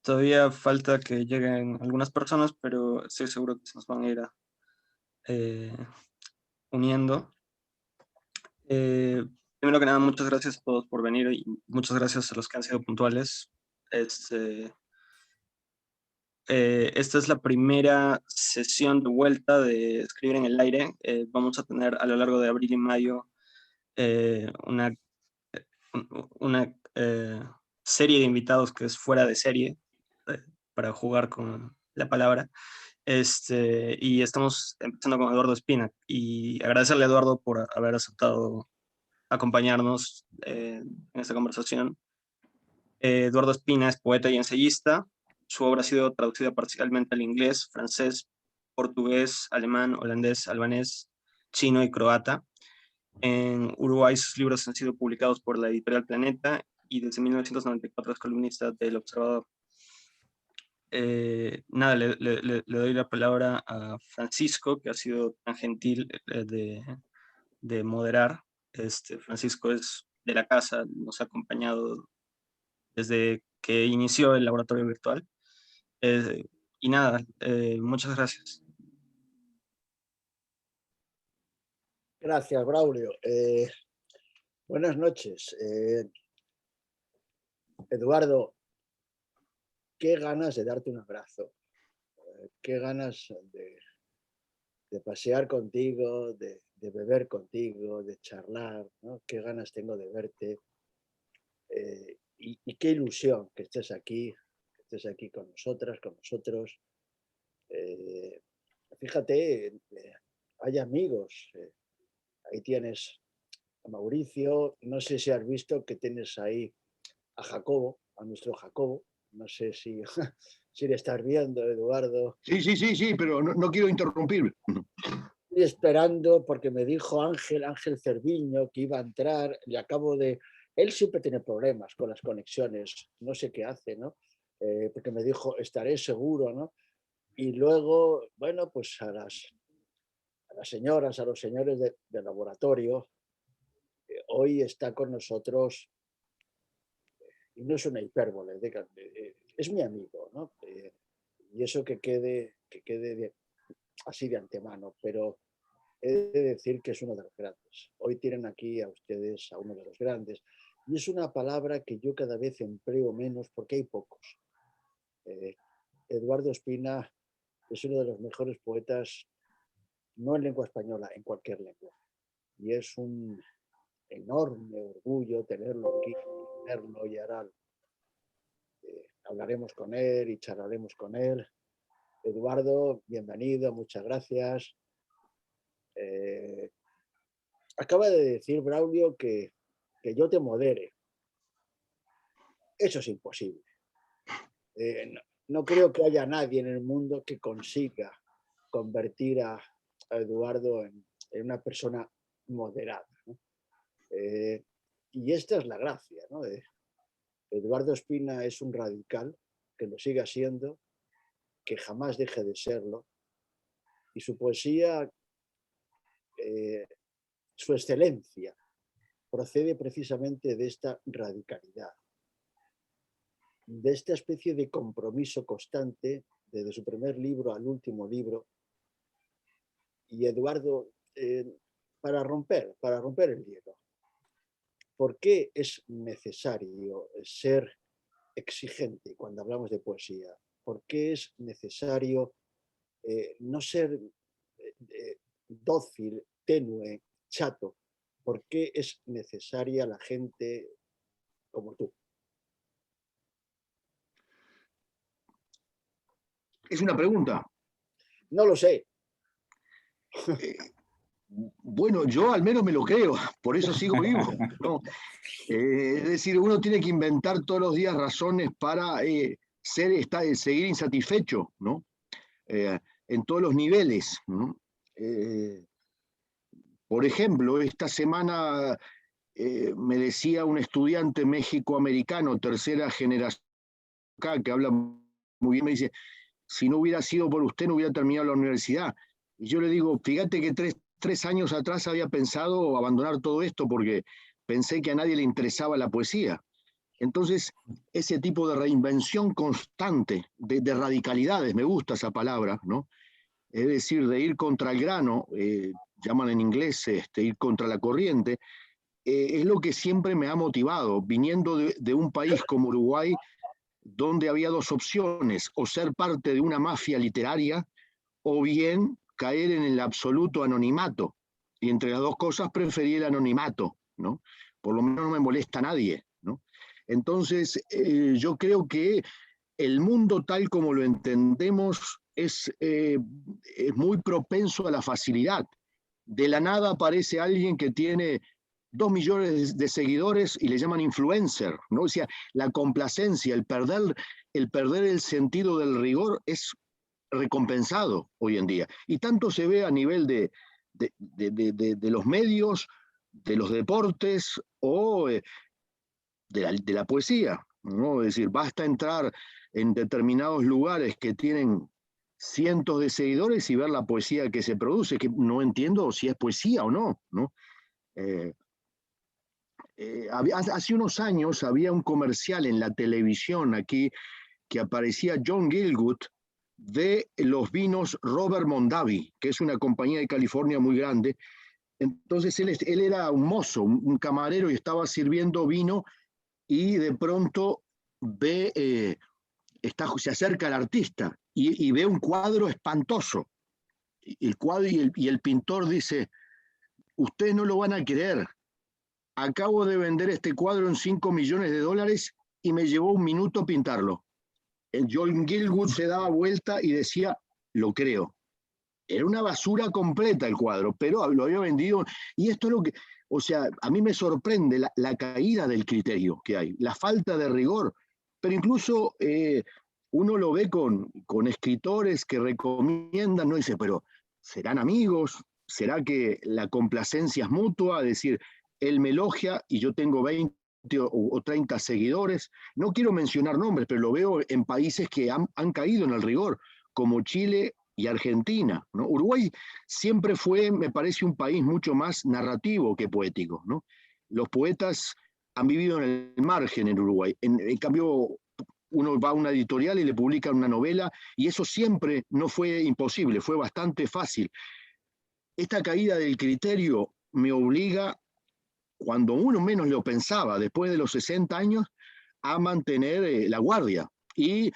Todavía falta que lleguen algunas personas, pero estoy seguro que se nos van a ir eh, uniendo. Eh, Primero que nada, muchas gracias a todos por venir y muchas gracias a los que han sido puntuales. Este, Esta es la primera sesión de vuelta de Escribir en el Aire. Vamos a tener a lo largo de abril y mayo eh, una, una serie de invitados que es fuera de serie, eh, para jugar con la palabra. Y estamos empezando con Eduardo Espina y agradecerle a Eduardo por haber aceptado acompañarnos en esta conversación. Eduardo Espina es poeta y ensayista. Su obra ha sido traducida parcialmente al inglés, francés, portugués, alemán, holandés, albanés, chino y croata. En Uruguay sus libros han sido publicados por la editorial Planeta y desde 1994 es columnista del Observador. Nada, le doy la palabra a Francisco, que ha sido tan gentil de moderar. Francisco es de la casa, nos ha acompañado desde que inició el laboratorio virtual. Eh, y nada, muchas gracias. Gracias, Braulio. Buenas noches. Eduardo, qué ganas de darte un abrazo, qué ganas de pasear contigo, de beber contigo, de charlar, ¿no? Qué ganas tengo de verte. Y qué ilusión que estés aquí con nosotras, con nosotros. Eh, Fíjate, hay amigos. Ahí tienes a Mauricio. No sé si has visto que tienes ahí a Jacobo, a nuestro Jacobo. No sé si, si le estás viendo, Eduardo. Sí, pero no quiero interrumpir. Estoy esperando porque me dijo Ángel Cerviño, que iba a entrar. Le acabo de... Él siempre tiene problemas con las conexiones, no sé qué hace, ¿no? Porque me dijo, estaré seguro, ¿no? Y luego, bueno, pues a las señoras, a los señores de laboratorio, hoy está con nosotros, y no es una hipérbole, es mi amigo, ¿no? Y eso que quede así de antemano, pero he de decir que es uno de los grandes. Hoy tienen aquí a ustedes a uno de los grandes. Y es una palabra que yo cada vez empleo menos porque hay pocos. Eh, Eduardo Espina es uno de los mejores poetas, no en lengua española, en cualquier lengua. Y es un enorme orgullo tenerlo aquí, tenerlo y ahora hablaremos con él y charlaremos con él. Eduardo, bienvenido, muchas gracias. Acaba de decir Braulio que yo te modere. Eso es imposible. No creo que haya nadie en el mundo que consiga convertir a Eduardo en una persona moderada, ¿no? Y esta es la gracia, ¿no? Eduardo Espina es un radical, que lo siga siendo, que jamás deje de serlo, y su poesía, su excelencia, procede precisamente de esta radicalidad, de esta especie de compromiso constante, desde su primer libro al último libro. Y Eduardo, para romper el hielo, ¿por qué es necesario ser exigente cuando hablamos de poesía? ¿Por qué es necesario no ser dócil, tenue, chato? ¿Por qué es necesaria la gente como tú? Es una pregunta. No lo sé. Bueno, yo al menos me lo creo, por eso sigo vivo, ¿no? Es decir, uno tiene que inventar todos los días razones para seguir insatisfecho, ¿no? En todos los niveles, ¿no? Por ejemplo, esta semana me decía un estudiante méxico-americano, tercera generación acá, que habla muy bien, me dice, si no hubiera sido por usted no hubiera terminado la universidad. Y yo le digo, fíjate que tres años atrás había pensado abandonar todo esto porque pensé que a nadie le interesaba la poesía. Entonces, ese tipo de reinvención constante, de radicalidades, me gusta esa palabra, ¿no? Es decir, de ir contra el grano, llaman en inglés ir contra la corriente, es lo que siempre me ha motivado, viniendo de un país como Uruguay, donde había dos opciones, o ser parte de una mafia literaria, o bien caer en el absoluto anonimato. Y entre las dos cosas preferí el anonimato, ¿no? Por lo menos no me molesta a nadie, ¿no? Entonces, yo creo que el mundo tal como lo entendemos es muy propenso a la facilidad. De la nada aparece alguien que tiene 2 millones de seguidores y le llaman influencer, ¿no? O sea, la complacencia, el perder el sentido del rigor es recompensado hoy en día. Y tanto se ve a nivel de los medios, de los deportes o de la poesía, ¿no? Es decir, basta entrar en determinados lugares que tienen cientos de seguidores y ver la poesía que se produce, que no entiendo si es poesía o no, ¿no? Hace unos años había un comercial en la televisión aquí que aparecía John Gielgud de los vinos Robert Mondavi, que es una compañía de California muy grande. Entonces él era un mozo, un camarero y estaba sirviendo vino y de pronto se acerca al artista y ve un cuadro espantoso. El cuadro y el pintor dice, ustedes no lo van a creer, acabo de vender este cuadro en $5 millones y me llevó 1 minuto pintarlo. El John Gielgud se daba vuelta y decía, lo creo. Era una basura completa el cuadro, pero lo había vendido. Y esto es lo que, o sea, a mí me sorprende la caída del criterio que hay, la falta de rigor. Pero incluso uno lo ve con escritores que recomiendan, no dice, pero ¿serán amigos? ¿Será que la complacencia es mutua? Es decir, él me elogia y yo tengo 20 o 30 seguidores. No quiero mencionar nombres, pero lo veo en países que han caído en el rigor, como Chile y Argentina, ¿no? Uruguay siempre fue, me parece, un país mucho más narrativo que poético, ¿no? Los poetas han vivido en el margen en Uruguay. En cambio, uno va a una editorial y le publican una novela, y eso siempre no fue imposible, fue bastante fácil. Esta caída del criterio me obliga, cuando uno menos lo pensaba, después de los 60 años, a mantener la guardia y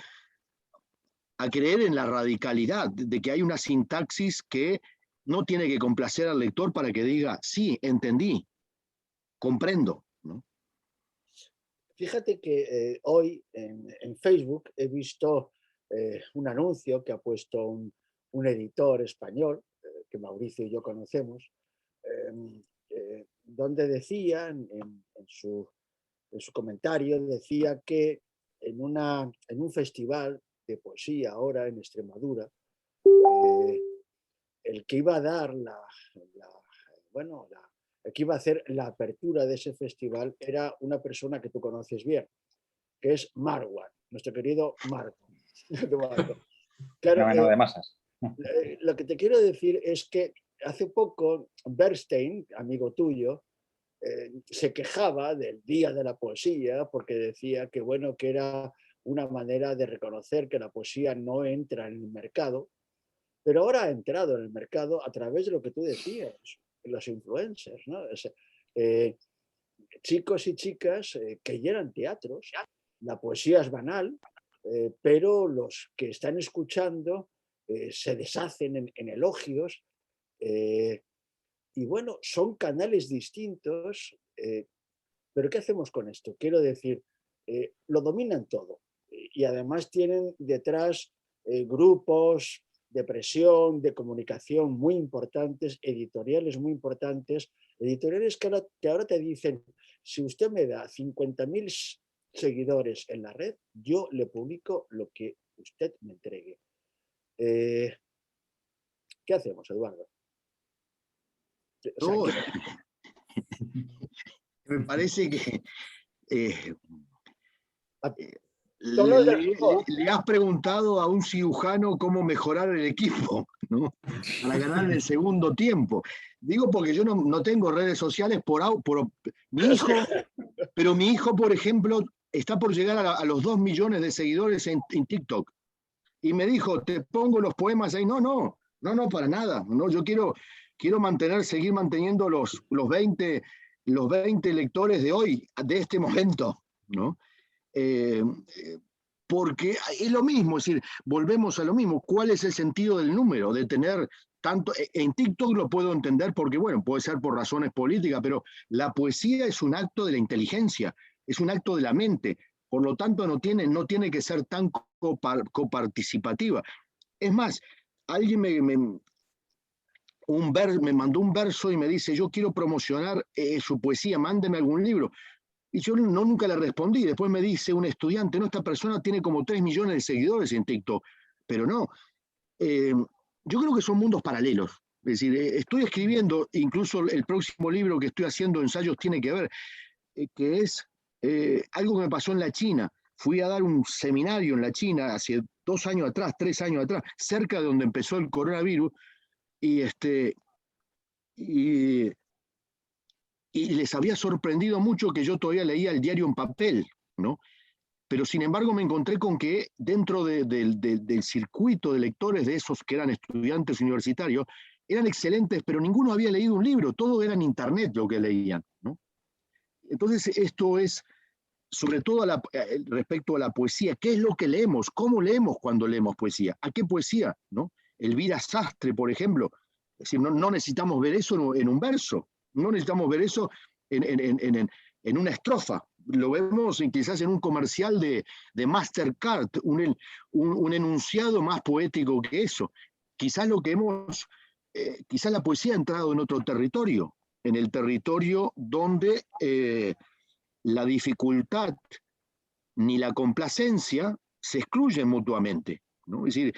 a creer en la radicalidad de que hay una sintaxis que no tiene que complacer al lector para que diga, sí, entendí, comprendo, ¿no? Fíjate que hoy en Facebook he visto un anuncio que ha puesto un editor español, que Mauricio y yo conocemos, donde decía, en su comentario, decía que en un festival de poesía ahora en Extremadura, el que iba a dar el que iba a hacer la apertura de ese festival era una persona que tú conoces bien, que es Marwan, nuestro querido Marwan. Claro, Fenómeno de masas. lo que te quiero decir es que hace poco Bernstein, amigo tuyo, se quejaba del Día de la Poesía porque decía que, bueno, que era una manera de reconocer que la poesía no entra en el mercado, pero ahora ha entrado en el mercado a través de lo que tú decías, los influencers, ¿no? Chicos y chicas que llenan teatros. La poesía es banal, pero los que están escuchando se deshacen en elogios. Y bueno, son canales distintos, pero ¿qué hacemos con esto? Quiero decir, lo dominan todo y además tienen detrás grupos de presión, de comunicación muy importantes, editoriales muy importantes, editoriales que ahora te dicen, si usted me da 50.000 seguidores en la red, yo le publico lo que usted me entregue. ¿Qué hacemos, Eduardo? O sea, me parece que le has preguntado a un cirujano cómo mejorar el equipo, ¿no? Para ganar en el segundo tiempo. Digo porque yo no tengo redes sociales por mi hijo, pero mi hijo, por ejemplo, está por llegar a los 2 millones de seguidores en TikTok. Y me dijo, te pongo los poemas ahí. No, para nada. No, yo quiero seguir manteniendo los 20 lectores de hoy, de este momento, ¿no? Porque es lo mismo, es decir, volvemos a lo mismo. ¿Cuál es el sentido del número? De tener tanto, en TikTok lo puedo entender porque, bueno, puede ser por razones políticas, pero la poesía es un acto de la inteligencia, es un acto de la mente, por lo tanto no tiene que ser tan coparticipativa. Es más, alguien me mandó un verso y me dice, yo quiero promocionar su poesía, mándeme algún libro. Y yo nunca le respondí. Después me dice un estudiante, no, esta persona tiene como 3 millones de seguidores en TikTok. Pero no, yo creo que son mundos paralelos. Es decir, estoy escribiendo, incluso el próximo libro que estoy haciendo, ensayos, tiene que ver, que es algo que me pasó en la China. Fui a dar un seminario en la China hace 2 años atrás, 3 años atrás, cerca de donde empezó el coronavirus, y les había sorprendido mucho que yo todavía leía el diario en papel, ¿no? Pero sin embargo me encontré con que dentro del circuito de lectores de esos que eran estudiantes universitarios, eran excelentes, pero ninguno había leído un libro, todo era en internet lo que leían, ¿no? Entonces esto es, sobre todo respecto a la poesía, ¿qué es lo que leemos? ¿Cómo leemos cuando leemos poesía? ¿A qué poesía? ¿No? Elvira Sastre, por ejemplo. Es decir, no necesitamos ver eso en un verso, no necesitamos ver eso en una estrofa. Lo vemos quizás en un comercial de Mastercard, un enunciado más poético que eso. Quizás quizás la poesía ha entrado en otro territorio, en el territorio donde la dificultad ni la complacencia se excluyen mutuamente, ¿no? Es decir,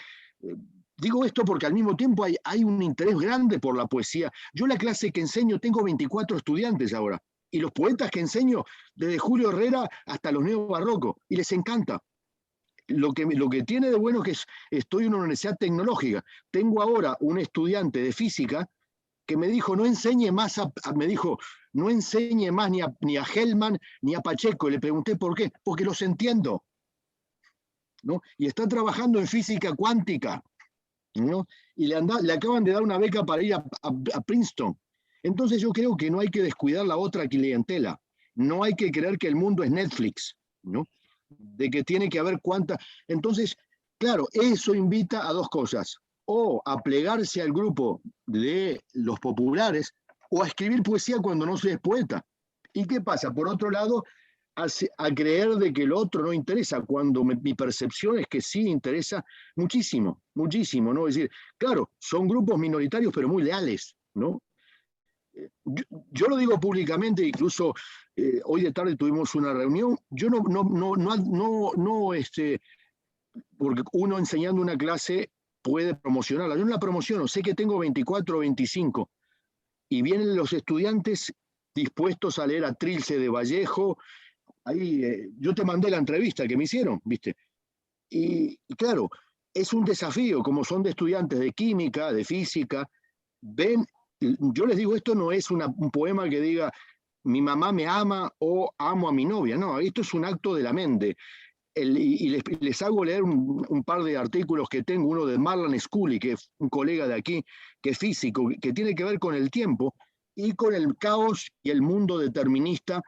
digo esto porque al mismo tiempo hay un interés grande por la poesía. Yo la clase que enseño tengo 24 estudiantes ahora, y los poetas que enseño desde Julio Herrera hasta los neobarrocos, y les encanta. Lo que tiene de bueno es que estoy en una universidad tecnológica. Tengo ahora un estudiante de física que me dijo, no enseñe más ni a Hellman ni a Pacheco. Le pregunté por qué, porque los entiendo, ¿no? Y está trabajando en física cuántica, ¿no? Y le acaban de dar una beca para ir a Princeton. Entonces yo creo que no hay que descuidar la otra clientela. No hay que creer que el mundo es Netflix, ¿no? De que tiene que haber cuánta. Entonces, claro, eso invita a dos cosas: o a plegarse al grupo de los populares, o a escribir poesía cuando no se es poeta. ¿Y qué pasa? Por otro lado, a creer de que el otro no interesa, cuando mi percepción es que sí interesa muchísimo, muchísimo, ¿no? Es decir, claro, son grupos minoritarios, pero muy leales, ¿no? Yo lo digo públicamente, incluso hoy de tarde tuvimos una reunión. Yo porque uno enseñando una clase puede promocionarla. Yo no la promociono, sé que tengo 24 o 25 y vienen los estudiantes dispuestos a leer a Trilce de Vallejo. Ahí yo te mandé la entrevista que me hicieron, ¿viste? Y claro, es un desafío, como son de estudiantes de química, de física. Yo les digo, esto no es un poema que diga mi mamá me ama o amo a mi novia, no, esto es un acto de la mente. Y les hago leer un par de artículos que tengo, uno de Marlan Scully, que es un colega de aquí, que es físico, que tiene que ver con el tiempo y con el caos y el mundo determinista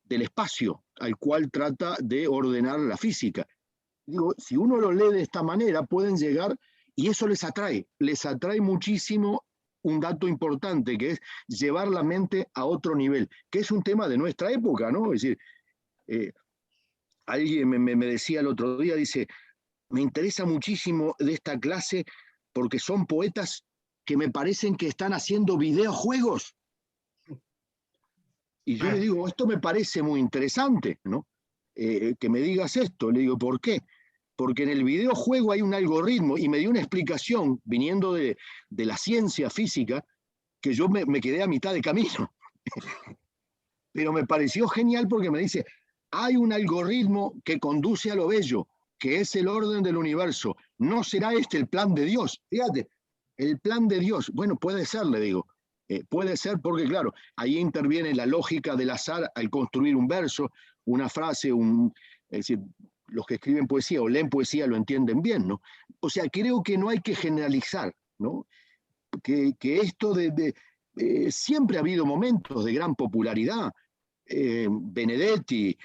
del espacio, al cual trata de ordenar la física. Digo, si uno lo lee de esta manera, pueden llegar, y eso les atrae muchísimo. Un dato importante, que es llevar la mente a otro nivel, que es un tema de nuestra época, ¿no? Es decir, alguien me decía el otro día, dice, me interesa muchísimo de esta clase porque son poetas que me parecen que están haciendo videojuegos. Y yo le digo, esto me parece muy interesante, ¿no? Que me digas esto. Le digo, ¿por qué? Porque en el videojuego hay un algoritmo, y me dio una explicación viniendo de la ciencia física, que yo me quedé a mitad de camino. Pero me pareció genial porque me dice, hay un algoritmo que conduce a lo bello, que es el orden del universo. ¿No será este el plan de Dios? Fíjate, el plan de Dios. Bueno, puede ser, le digo. Puede ser porque, claro, ahí interviene la lógica del azar al construir un verso, una frase, un Es decir, los que escriben poesía o leen poesía lo entienden bien, ¿no? O sea, creo que no hay que generalizar, ¿no? Que esto siempre ha habido momentos de gran popularidad. Benedetti,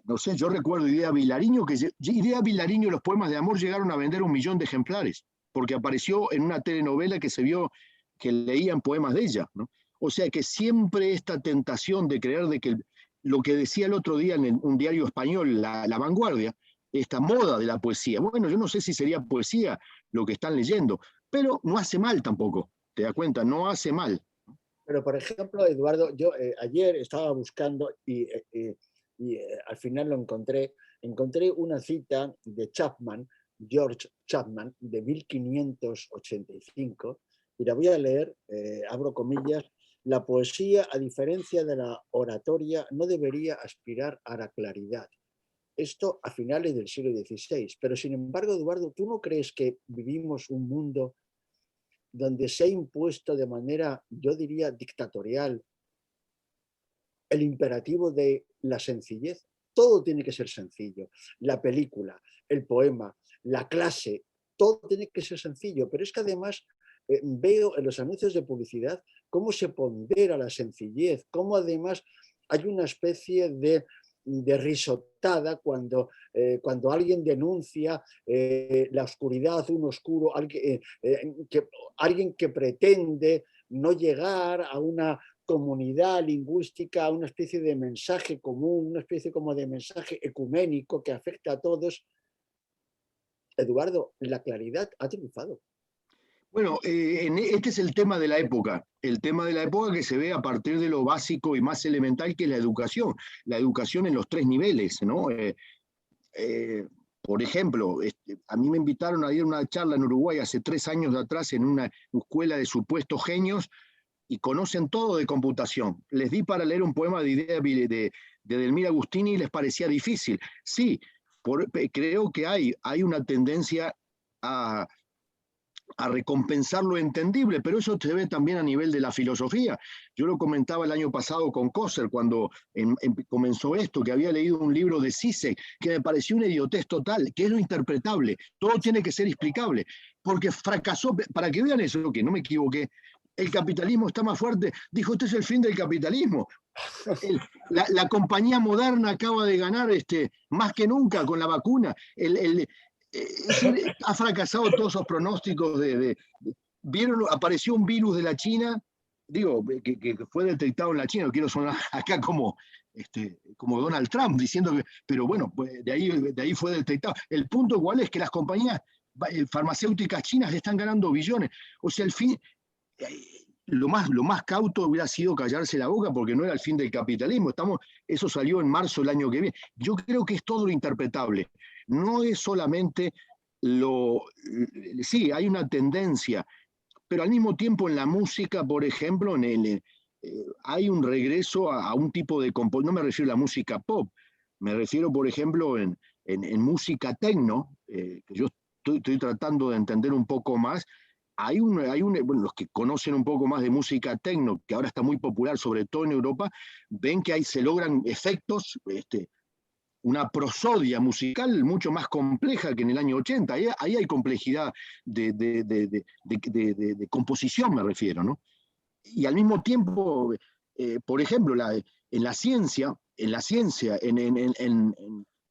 no sé, yo recuerdo Idea Vilariño, que Idea Vilariño, los poemas de amor llegaron a vender 1 millón de ejemplares, porque apareció en una telenovela que se vio que leían poemas de ella, ¿no? O sea que siempre esta tentación de creer de que lo que decía el otro día en un diario español, La Vanguardia, esta moda de la poesía, bueno, yo no sé si sería poesía lo que están leyendo, pero no hace mal tampoco, ¿te das cuenta? No hace mal. Pero, por ejemplo, Eduardo, yo ayer estaba buscando y al final lo encontré. Encontré una cita de Chapman, George Chapman, de 1585, y la voy a leer, abro comillas: la poesía, a diferencia de la oratoria, no debería aspirar a la claridad. Esto a finales del siglo XVI. Pero, sin embargo, Eduardo, ¿tú no crees que vivimos un mundo donde se ha impuesto de manera, yo diría, dictatorial, el imperativo de la sencillez? Todo tiene que ser sencillo. La película, el poema, la clase, todo tiene que ser sencillo. Pero es que además veo en los anuncios de publicidad cómo se pondera la sencillez, cómo además hay una especie de risotada cuando alguien denuncia la oscuridad, un oscuro, alguien que pretende no llegar a una comunidad lingüística, a una especie de mensaje común, una especie como de mensaje ecuménico que afecta a todos. Eduardo, la claridad ha triunfado. Bueno, este es el tema de la época que se ve a partir de lo básico y más elemental, que es la educación en los 3 niveles, ¿no? Por ejemplo, a mí me invitaron a ir a una charla en Uruguay hace 3 años atrás en una escuela de supuestos genios y conocen todo de computación. Les di para leer un poema de Idea de Edelmira Agustini y les parecía difícil. Sí, creo que hay una tendencia a recompensar lo entendible, pero eso se ve también a nivel de la filosofía. Yo lo comentaba el año pasado con Coser, cuando comenzó esto, que había leído un libro de Zizek, que me pareció una idiotez total, que es lo interpretable, todo tiene que ser explicable, porque fracasó, para que vean eso, que no me equivoqué, el capitalismo está más fuerte, dijo, este es el fin del capitalismo. La compañía moderna acaba de ganar más que nunca con la vacuna. Ha fracasado todos esos pronósticos vieron, apareció un virus de la China, digo, que fue detectado en la China, no quiero sonar acá como Donald Trump, diciendo que, pero bueno, pues de ahí fue detectado. El punto igual es que las compañías farmacéuticas chinas están ganando billones. O sea, al fin, lo más cauto hubiera sido callarse la boca, porque no era el fin del capitalismo. Eso salió en marzo del año que viene. Yo creo que es todo lo interpretable. No es solamente sí, hay una tendencia, pero al mismo tiempo en la música, por ejemplo, hay un regreso a un tipo de composición. No me refiero a la música pop, me refiero, por ejemplo, en música techno, que yo estoy tratando de entender un poco más. Bueno, los que conocen un poco más de música techno, que ahora está muy popular, sobre todo en Europa, ven que ahí se logran efectos, una prosodia musical mucho más compleja que en el año 80. Ahí hay complejidad de composición, me refiero, ¿no? Y al mismo tiempo, por ejemplo, en la ciencia, en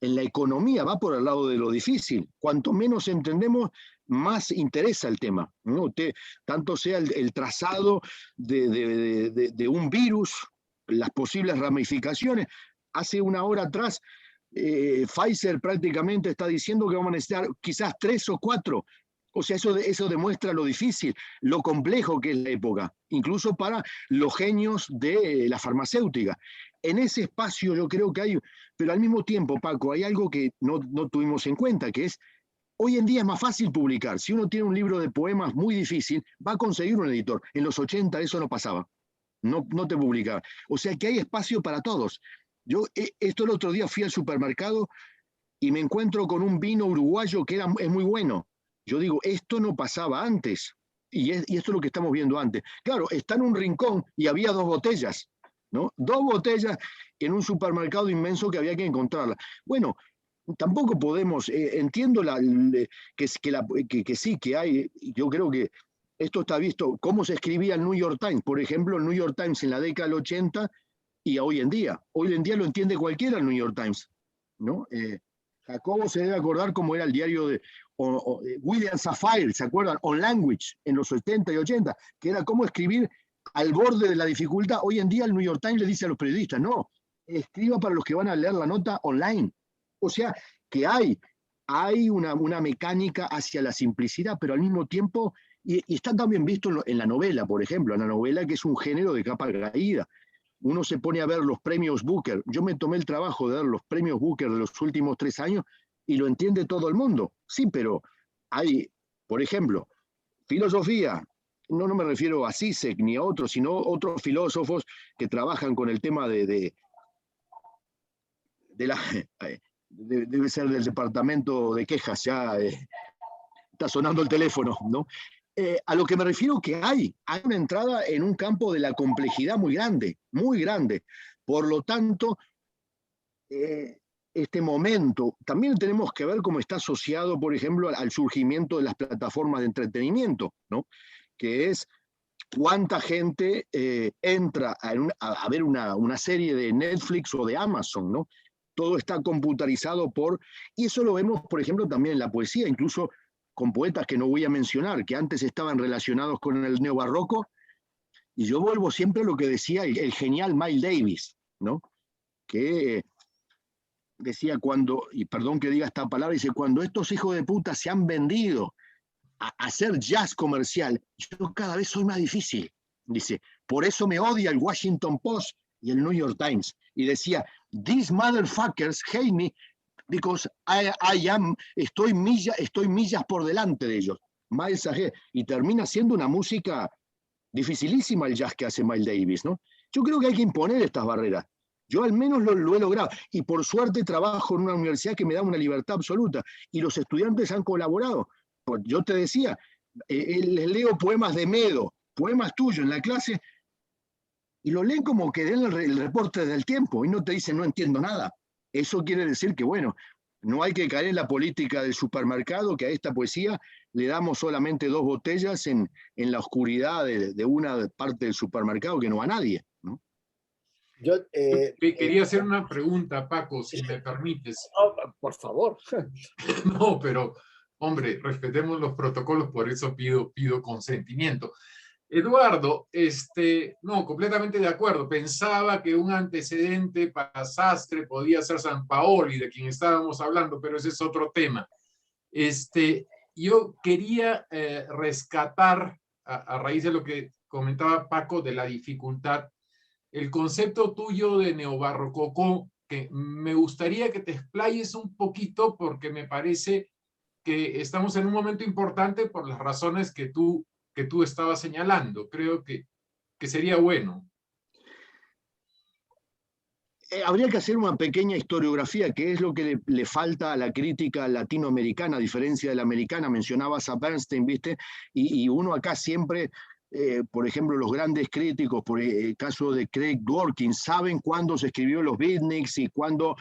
la economía va por el lado de lo difícil. Cuanto menos entendemos, más interesa el tema, ¿no? Tanto sea el trazado de un virus, las posibles ramificaciones. Hace una hora atrás, Pfizer prácticamente está diciendo que vamos a necesitar quizás 3 o 4. O sea, eso demuestra lo difícil, lo complejo que es la época, incluso para los genios de la farmacéutica. En ese espacio yo creo que hay, pero al mismo tiempo, Paco, hay algo que no tuvimos en cuenta, que es, hoy en día es más fácil publicar. Si uno tiene un libro de poemas muy difícil, va a conseguir un editor. En los 80 eso no pasaba, no te publicaba. O sea que hay espacio para todos. Esto el otro día fui al supermercado y me encuentro con un vino uruguayo que es muy bueno. Yo digo, esto no pasaba antes, y esto es lo que estamos viendo antes. Claro, está en un rincón y había 2 botellas, ¿no? 2 botellas, en un supermercado inmenso que había que encontrarla. Bueno, tampoco podemos, entiendo que sí, que hay, yo creo que esto está visto, cómo se escribía el New York Times, por ejemplo, el New York Times en la década del 80 y hoy en día. Hoy en día lo entiende cualquiera el New York Times, ¿no? Jacobo se debe acordar cómo era el diario de William Safire, ¿se acuerdan? On Language, en los 70 y 80, que era cómo escribir al borde de la dificultad. Hoy en día el New York Times le dice a los periodistas, no, escriba para los que van a leer la nota online. O sea, que hay una mecánica hacia la simplicidad, pero al mismo tiempo, y está también visto en la novela, por ejemplo, en la novela que es un género de capa caída. Uno se pone a ver los premios Booker. Yo me tomé el trabajo de ver los premios Booker de los últimos 3 años y lo entiende todo el mundo. Sí, pero hay, por ejemplo, filosofía. No me refiero a Zizek ni a otros, sino otros filósofos que trabajan con el tema de la... debe ser del departamento de quejas, ya está sonando el teléfono, ¿no? A lo que me refiero que hay una entrada en un campo de la complejidad muy grande, muy grande. Por lo tanto, este momento también tenemos que ver cómo está asociado, por ejemplo, al surgimiento de las plataformas de entretenimiento, ¿no? Que es cuánta gente entra a ver una serie de Netflix o de Amazon, ¿no? Todo está computarizado y eso lo vemos, por ejemplo, también en la poesía, incluso con poetas que no voy a mencionar, que antes estaban relacionados con el neobarroco, y yo vuelvo siempre a lo que decía el genial Miles Davis, ¿no? Que decía y perdón que diga esta palabra, dice, cuando estos hijos de puta se han vendido a hacer jazz comercial, yo cada vez soy más difícil. Dice, por eso me odia el Washington Post y el New York Times. Y decía, these motherfuckers hate me because estoy millas por delante de ellos. Miles Davis. Y termina siendo una música dificilísima el jazz que hace Miles Davis, ¿no? Yo creo que hay que imponer estas barreras. Yo al menos lo he logrado. Y por suerte trabajo en una universidad que me da una libertad absoluta. Y los estudiantes han colaborado. Pues yo te decía, les leo poemas de Medo, poemas tuyos en la clase, y lo leen como que den el reporte del Tiempo, y no te dicen no entiendo nada. Eso quiere decir que, bueno, no hay que caer en la política del supermercado, que a esta poesía le damos solamente 2 botellas en la oscuridad de una parte del supermercado que no va a nadie, ¿no? Yo quería hacer una pregunta, Paco, si me permites. Oh, por favor. No, pero, hombre, respetemos los protocolos, por eso pido consentimiento. Eduardo, no, completamente de acuerdo. Pensaba que un antecedente para Sastre podía ser San Paoli, de quien estábamos hablando, pero ese es otro tema. Yo quería rescatar, a raíz de lo que comentaba Paco, de la dificultad, el concepto tuyo de neobarrococó, que me gustaría que te explayes un poquito, porque me parece que estamos en un momento importante por las razones que tú estabas señalando. Creo que sería bueno. Habría que hacer una pequeña historiografía, que es lo que le falta a la crítica latinoamericana, a diferencia de la americana. Mencionabas a Bernstein, ¿viste? Y uno acá siempre, por ejemplo, los grandes críticos, por el caso de Craig Dworkin, saben cuándo se escribió los beatniks y cuándo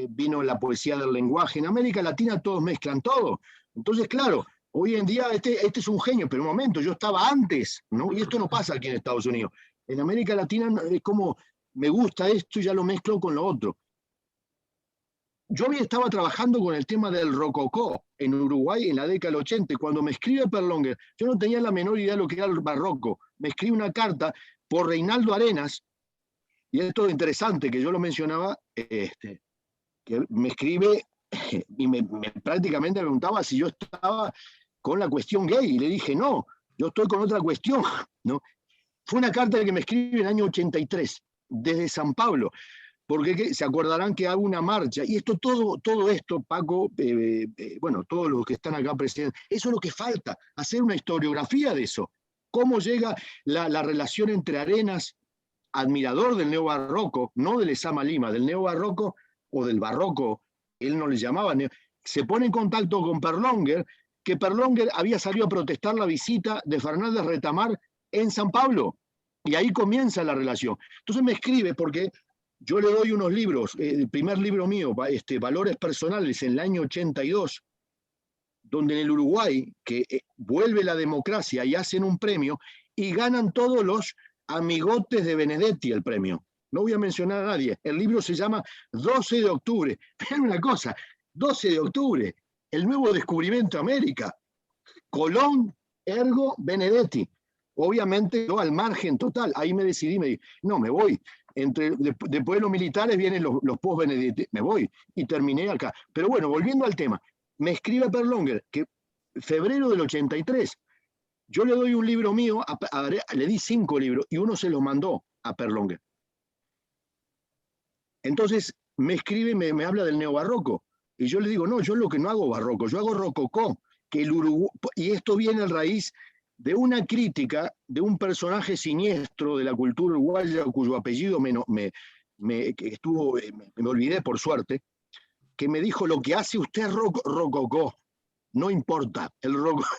vino la poesía del lenguaje. En América Latina todos mezclan todo. Entonces, claro, hoy en día este es un genio, pero un momento, yo estaba antes, ¿no? Y esto no pasa aquí en Estados Unidos. En América Latina es como, me gusta esto y ya lo mezclo con lo otro. Yo estaba trabajando con el tema del rococó en Uruguay en la década del 80, y cuando me escribe Perlonger, yo no tenía la menor idea de lo que era el barroco. Me escribe una carta por Reinaldo Arenas, y esto es interesante, que yo lo mencionaba, que me escribe y prácticamente me preguntaba si yo estaba con la cuestión gay, y le dije, no, yo estoy con otra cuestión, ¿no? Fue una carta que me escribe en el año 83, desde San Pablo, porque se acordarán que hago una marcha, y todo esto, Paco, bueno, todos los que están acá presentes, eso es lo que falta, hacer una historiografía de eso. Cómo llega la relación entre Arenas, admirador del neobarroco, no del Esama Lima, del neobarroco o del barroco, él no le llamaba, se pone en contacto con Perlonger, que Perlonger había salido a protestar la visita de Fernández Retamar en San Pablo, y ahí comienza la relación. Entonces me escribe porque yo le doy unos libros, el primer libro mío, Valores Personales, en el año 82, donde en el Uruguay, que vuelve la democracia y hacen un premio, y ganan todos los amigotes de Benedetti el premio. No voy a mencionar a nadie. El libro se llama 12 de octubre. Pero una cosa, 12 de octubre, el nuevo descubrimiento de América. Colón, ergo, Benedetti. Obviamente yo al margen total, ahí me decidí, no, me voy. Después de los militares vienen los post-Benedetti, me voy y terminé acá. Pero bueno, volviendo al tema, me escribe Perlonger, que febrero del 83, yo le doy un libro mío, le di 5 libros y uno se los mandó a Perlonger. Entonces me escribe, me habla del neobarroco, y yo le digo, no, yo lo que no hago barroco, yo hago rococó, que el Uruguay, y esto viene a raíz de una crítica de un personaje siniestro de la cultura uruguaya, cuyo apellido me olvidé por suerte, que me dijo, lo que hace usted es rococó, no importa, el rococó.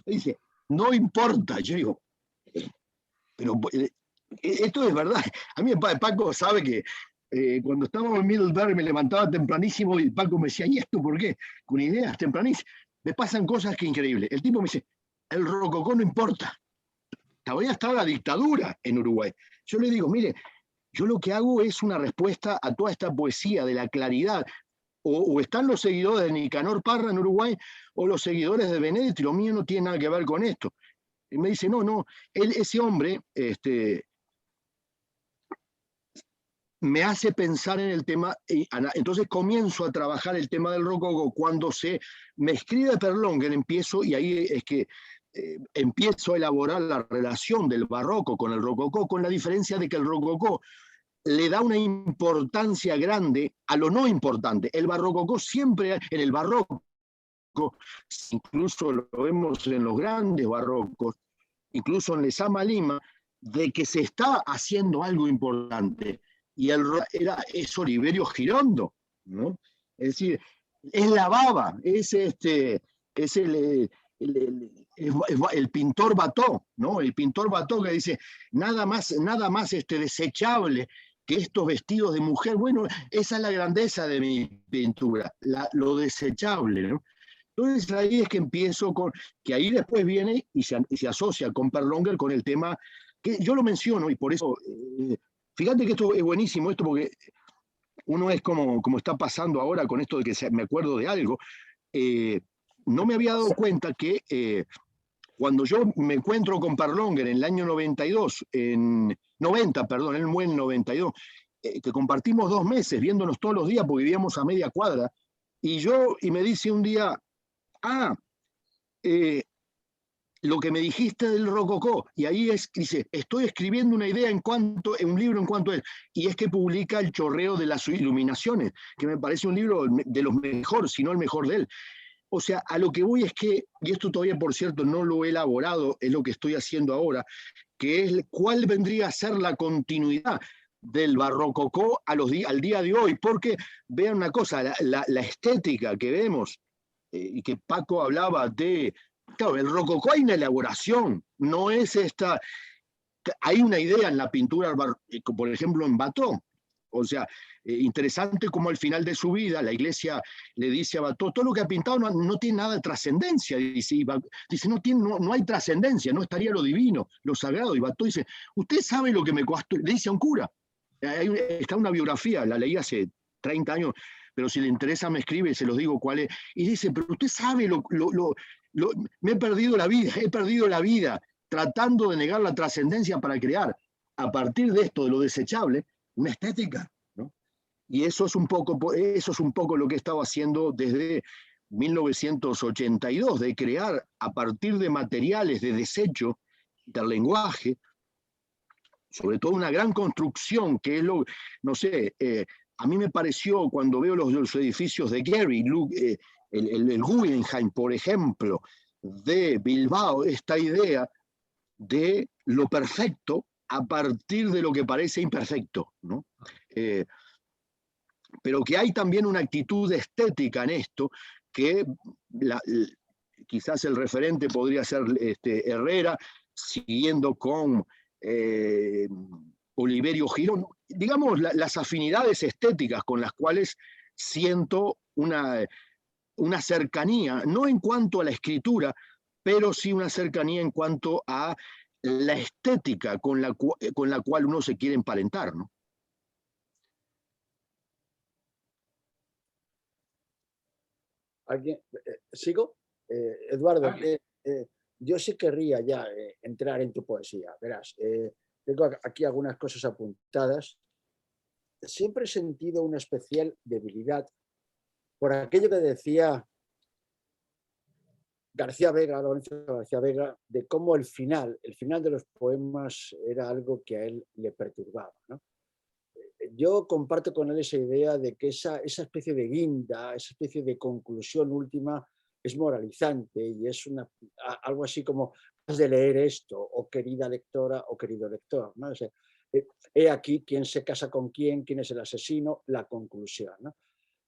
Dice, no importa, yo digo, pero esto es verdad. A mí Paco sabe que cuando estábamos en Middlebury me levantaba tempranísimo y Paco me decía, ¿y esto por qué? Con ideas tempranísimas. Me pasan cosas que increíbles. El tipo me dice, el rococó no importa. Todavía está la dictadura en Uruguay. Yo le digo, mire, yo lo que hago es una respuesta a toda esta poesía de la claridad. O están los seguidores de Nicanor Parra en Uruguay o los seguidores de Benedetti. Lo mío no tiene nada que ver con esto. Y me dice, no, ese hombre me hace pensar en el tema, y entonces comienzo a trabajar el tema del rococó. Cuando me escribe Perlonger, empiezo, y ahí es que empiezo a elaborar la relación del barroco con el rococó, con la diferencia de que el rococó le da una importancia grande a lo no importante. El barrococó siempre, en el barroco, incluso lo vemos en los grandes barrocos, incluso en Lezama Lima, de que se está haciendo algo importante. Y es Oliverio Girondo, ¿no? Es decir, es la baba, es el pintor Bató, ¿no? El pintor Bató que dice, nada más desechable que estos vestidos de mujer. Bueno, esa es la grandeza de mi pintura, lo desechable, ¿no? Entonces ahí es que empiezo que ahí después viene y se asocia con Perlonger con el tema, que yo lo menciono y por eso, fíjate que esto es buenísimo, esto porque uno es como está pasando ahora con esto de que me acuerdo de algo. No me había dado cuenta que cuando yo me encuentro con Perlonger en el año 92, él muere en 92, que compartimos 2 meses viéndonos todos los días porque vivíamos a media cuadra, y me dice un día, lo que me dijiste del rococó, y ahí dice, estoy escribiendo una idea un libro en cuanto a él, y es que publica El chorreo de las iluminaciones, que me parece un libro de los mejores, si no el mejor de él. O sea, a lo que voy es que, y esto todavía por cierto no lo he elaborado, es lo que estoy haciendo ahora, que es cuál vendría a ser la continuidad del barrococó al día de hoy, porque vean una cosa, la estética que vemos, y que Paco hablaba de, claro, el rococó hay una elaboración, no es hay una idea en la pintura, por ejemplo en Bató. O sea, interesante como al final de su vida la iglesia le dice a Bató, todo lo que ha pintado no tiene nada de trascendencia, dice no hay trascendencia, no estaría lo divino, lo sagrado. Y Bató dice, usted sabe lo que me costó, le dice a un cura, está una biografía, la leí hace 30 años, pero si le interesa me escribe, se los digo cuál es, y dice, pero usted sabe, me he perdido la vida tratando de negar la trascendencia para crear, a partir de esto, de lo desechable, una estética, ¿no? Y eso es un poco lo que he estado haciendo desde 1982, de crear a partir de materiales de desecho del lenguaje, sobre todo una gran construcción, que es a mí me pareció cuando veo los edificios de Gehry, el Guggenheim, por ejemplo, de Bilbao, esta idea de lo perfecto a partir de lo que parece imperfecto, ¿no? Pero que hay también una actitud estética en esto, que quizás el referente podría ser Herrera, siguiendo con Oliverio Girón, digamos, las afinidades estéticas con las cuales siento una cercanía, no en cuanto a la escritura, pero sí una cercanía en cuanto a la estética con la cual uno se quiere emparentar, ¿no? ¿Alguien? ¿Sigo? Eduardo, Dale. yo sí querría ya entrar en tu poesía. Verás, tengo aquí algunas cosas apuntadas. Siempre he sentido una especial debilidad por aquello que decía García Vega, Lorenzo García Vega, de cómo el final de los poemas era algo que a él le perturbaba, ¿no? Yo comparto con él esa idea de que esa especie de guinda, esa especie de conclusión última es moralizante y es algo así como has de leer esto, o querida lectora o querido lector, ¿no? O sea, he aquí quién se casa con quién es el asesino, la conclusión, ¿no?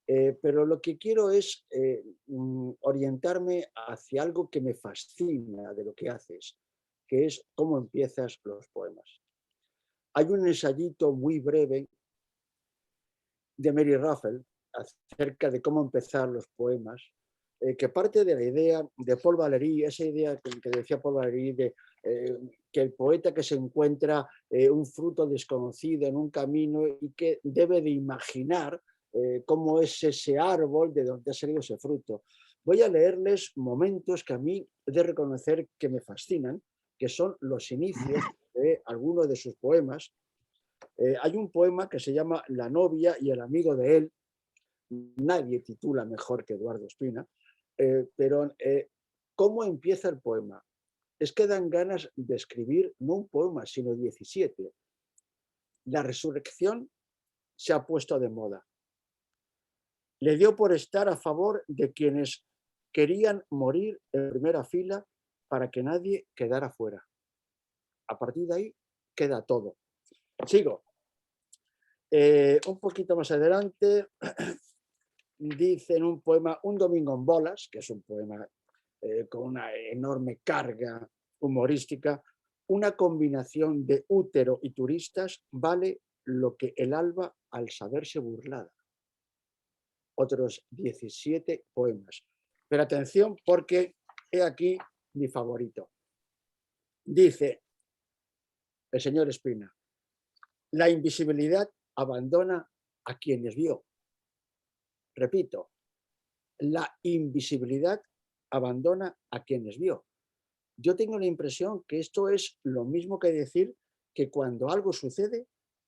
Pero lo que quiero es orientarme hacia algo que me fascina de lo que haces, que es cómo empiezas los poemas. Hay un ensayito muy breve de Mary Russell acerca de cómo empezar los poemas, que parte de la idea de Paul Valéry, esa idea que decía Paul Valéry de que el poeta que se encuentra un fruto desconocido en un camino y que debe de imaginar cómo es ese árbol de donde ha salido ese fruto. Voy a leerles momentos que a mí he de reconocer que me fascinan, que son los inicios de algunos de sus poemas. Hay un poema que se llama La novia y el amigo de él. Nadie titula mejor que Eduardo Espina, pero ¿cómo empieza el poema? Es que dan ganas de escribir no un poema, sino 17. La resurrección se ha puesto de moda. Le dio por estar a favor de quienes querían morir en primera fila para que nadie quedara fuera. A partir de ahí queda todo. Sigo. Un poquito más adelante dice en un poema Un domingo en bolas, que es un poema con una enorme carga humorística, una combinación de útero y turistas vale lo que el alba al saberse burlada. Otros 17 poemas. Pero atención porque he aquí mi favorito. Dice el señor Espina, la invisibilidad abandona a quienes vio. Repito, la invisibilidad abandona a quienes vio. Yo tengo la impresión que esto es lo mismo que decir que cuando algo sucede,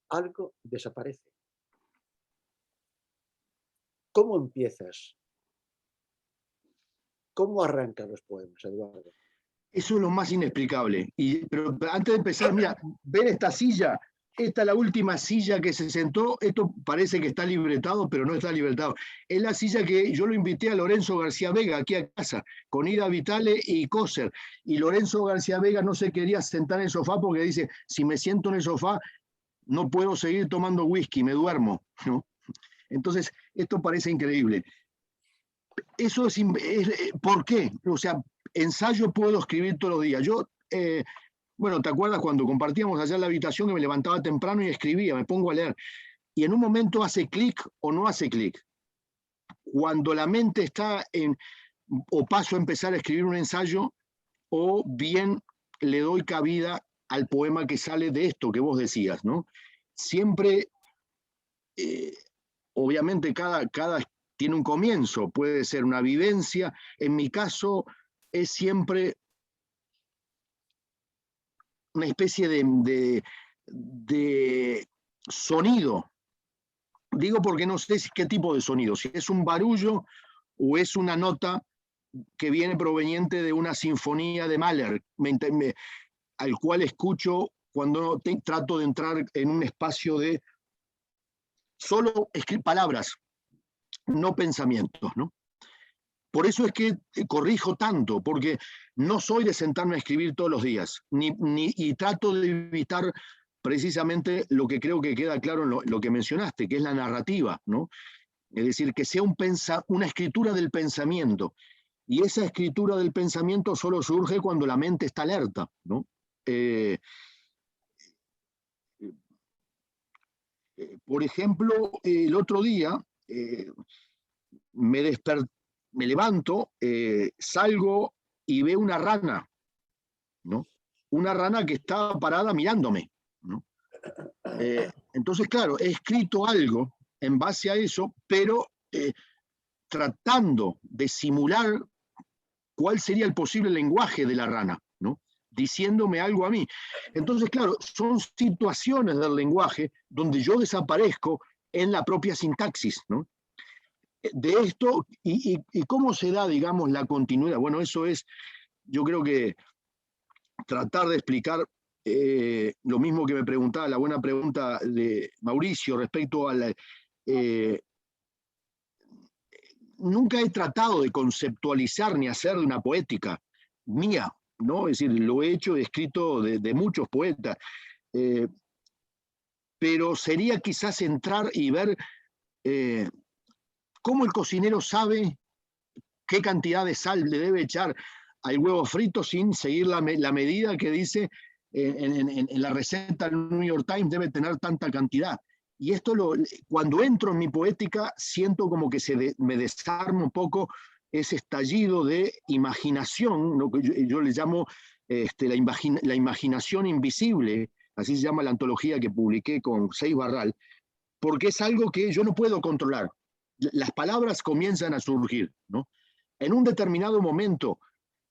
algo desaparece. ¿Cómo empiezas? ¿Cómo arrancan los poemas, Eduardo? Eso es lo más inexplicable. Pero antes de empezar, mira, ver esta silla, esta es la última silla que se sentó, esto parece que está libretado, pero no está libretado. Es la silla que yo lo invité a Lorenzo García Vega aquí a casa, con Ida Vitale y Coser. Y Lorenzo García Vega no se quería sentar en el sofá porque dice, si me siento en el sofá, no puedo seguir tomando whisky, me duermo, ¿no? Entonces, esto parece increíble. Eso es ¿por qué? O sea, ensayo puedo escribir todos los días. Yo, bueno, ¿te acuerdas cuando compartíamos allá en la habitación que me levantaba temprano y escribía, me pongo a leer? Y en un momento hace clic o no hace clic. Cuando la mente está o paso a empezar a escribir un ensayo, o bien le doy cabida al poema que sale de esto que vos decías, ¿no? Siempre, obviamente, cada tiene un comienzo, puede ser una vivencia. En mi caso, es siempre una especie de sonido. Digo porque no sé qué tipo de sonido, si es un barullo o es una nota que viene proveniente de una sinfonía de Mahler, al cual escucho cuando trato de entrar en un espacio de solo escribir palabras, no pensamientos, ¿no? Por eso es que corrijo tanto, porque no soy de sentarme a escribir todos los días, y trato de evitar precisamente lo que creo que queda claro en lo que mencionaste, que es la narrativa, ¿no? Es decir, que sea una escritura del pensamiento. Y esa escritura del pensamiento solo surge cuando la mente está alerta, ¿no? Por ejemplo, el otro día me levanto, salgo y veo una rana, ¿no? Una rana que estaba parada mirándome, ¿no? Entonces, claro, he escrito algo en base a eso, pero tratando de simular cuál sería el posible lenguaje de la rana, ¿no? Diciéndome algo a mí. Entonces, claro, son situaciones del lenguaje donde yo desaparezco en la propia sintaxis, ¿no? De esto, y cómo se da, digamos, la continuidad. Bueno, eso es, yo creo que tratar de explicar lo mismo que me preguntaba, la buena pregunta de Mauricio respecto a la... nunca he tratado de conceptualizar ni hacer una poética mía, ¿no? Es decir, lo he hecho, he escrito de muchos poetas, pero sería quizás entrar y ver cómo el cocinero sabe qué cantidad de sal le debe echar al huevo frito sin seguir la medida que dice en la receta del New York Times debe tener tanta cantidad. Y esto, cuando entro en mi poética, siento como que me desarma un poco ese estallido de imaginación, lo que yo le llamo la imaginación invisible, así se llama la antología que publiqué con Seis Barral, porque es algo que yo no puedo controlar. Las palabras comienzan a surgir, ¿no? En un determinado momento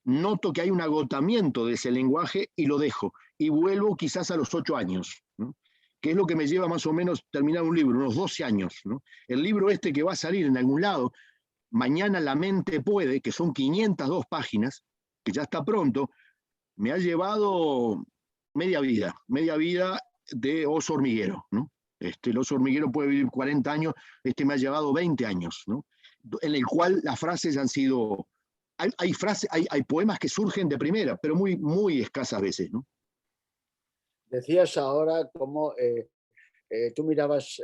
noto que hay un agotamiento de ese lenguaje y lo dejo, y vuelvo quizás a los 8 años, ¿no? Que es lo que me lleva más o menos terminar un libro, unos 12 años, ¿no? El libro este que va a salir en algún lado, Mañana la mente puede, que son 502 páginas, que ya está pronto, me ha llevado media vida de oso hormiguero, ¿no? El oso hormiguero puede vivir 40 años, me ha llevado 20 años, ¿no? En el cual las frases han sido... Hay poemas que surgen de primera, pero muy, muy escasas veces, ¿no? Decías ahora cómo tú mirabas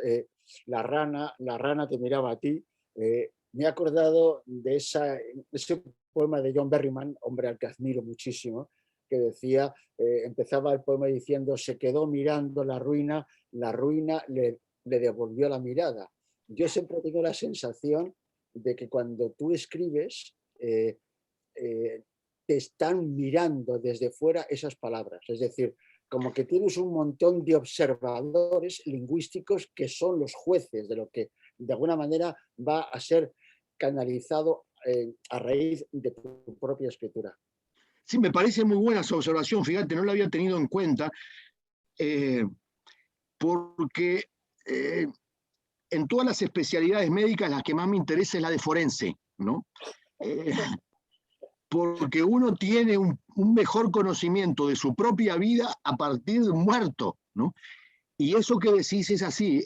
la rana te miraba a ti. Me he acordado de ese poema de John Berryman, hombre al que admiro muchísimo, que decía, empezaba el poema diciendo, se quedó mirando la ruina le devolvió la mirada. Yo siempre tengo la sensación de que cuando tú escribes, te están mirando desde fuera esas palabras. Es decir, como que tienes un montón de observadores lingüísticos que son los jueces de lo que de alguna manera va a ser canalizado a raíz de tu propia escritura. Sí, me parece muy buena esa observación, fíjate, no la había tenido en cuenta, porque en todas las especialidades médicas la que más me interesa es la de forense, ¿no? Porque uno tiene un mejor conocimiento de su propia vida a partir de un muerto, ¿no? Y eso que decís es así,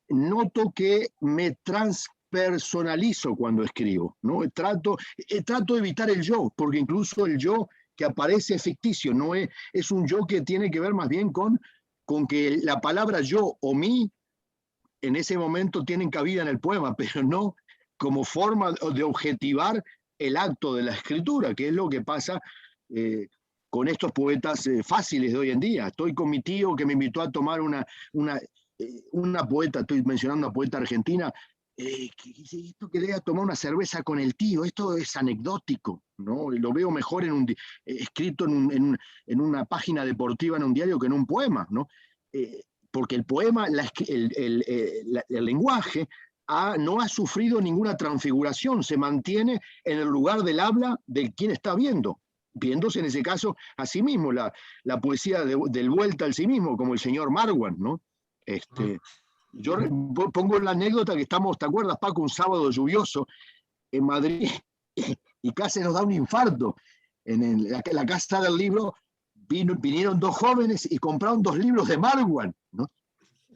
noto que me transpersonalizo cuando escribo, ¿no? Trato de evitar el yo, porque incluso el yo que aparece es ficticio, no es un yo que tiene que ver más bien con que la palabra yo o mí en ese momento tienen cabida en el poema, pero no como forma de objetivar el acto de la escritura, que es lo que pasa con estos poetas fáciles de hoy en día. Estoy con mi tío que me invitó a tomar una poeta, estoy mencionando una poeta argentina, que dice, esto que debe tomar una cerveza con el tío, esto es anecdótico, ¿no? Lo veo mejor escrito en una página deportiva en un diario que en un poema, ¿no? Porque el poema, el lenguaje, no ha sufrido ninguna transfiguración, se mantiene en el lugar del habla de quien está viéndose en ese caso a sí mismo, la poesía del vuelta al sí mismo, como el señor Marwan, ¿no? Yo pongo la anécdota que estamos, ¿te acuerdas, Paco? Un sábado lluvioso en Madrid y casi nos da un infarto. En la casa del libro vinieron 2 jóvenes y compraron 2 libros de Marwan, ¿no?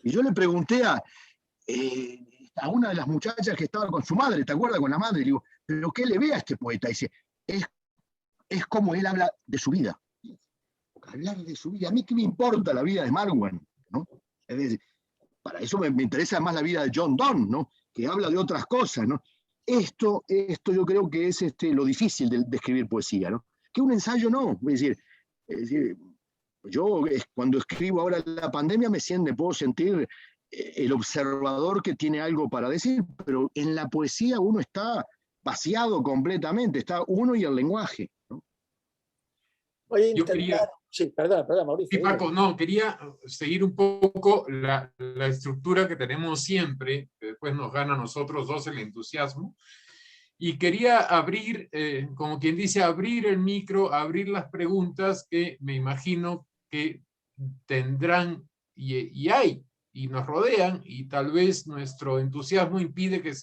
Y yo le pregunté a una de las muchachas que estaba con su madre, ¿te acuerdas? Con la madre, le digo, ¿pero qué le ve a este poeta? Y dice, es como él habla de su vida. Hablar de su vida, a mí qué me importa la vida de Marwan, ¿no? Es decir, para eso me interesa más la vida de John Donne, ¿no? Que habla de otras cosas, ¿no? Esto yo creo que es lo difícil de escribir poesía, ¿no? Que un ensayo no, es decir, yo cuando escribo ahora la pandemia me puedo sentir el observador que tiene algo para decir, pero en la poesía uno está vaciado completamente, está uno y el lenguaje, ¿no? Voy a Yo intentar... quería, Sí, perdón, Mauricio. sí, Paco, no, quería seguir un poco la estructura que tenemos siempre, que después nos gana a nosotros dos el entusiasmo, y quería abrir, como quien dice, abrir el micro, abrir las preguntas que me imagino que tendrán y hay, y nos rodean, y tal vez nuestro entusiasmo impide que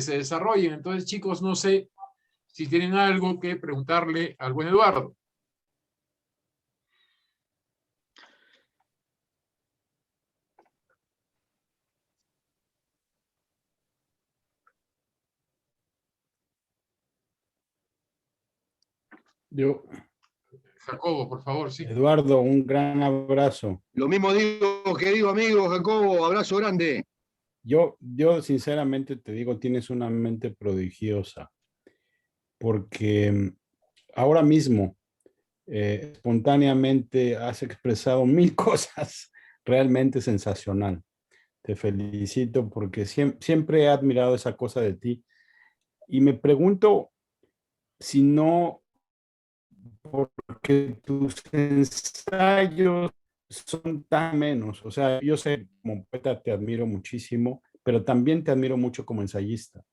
se desarrollen. Entonces, chicos, no sé si tienen algo que preguntarle al buen Eduardo. Yo, Jacobo, por favor, sí. Eduardo, un gran abrazo. Lo mismo digo, querido amigo Jacobo, abrazo grande. Yo sinceramente te digo, tienes una mente prodigiosa, porque ahora mismo, espontáneamente, has expresado mil cosas realmente sensacional. Te felicito porque siempre he admirado esa cosa de ti. Y me pregunto si no, porque tus ensayos son tan menos. O sea, yo sé, como poeta te admiro muchísimo, pero también te admiro mucho como ensayista,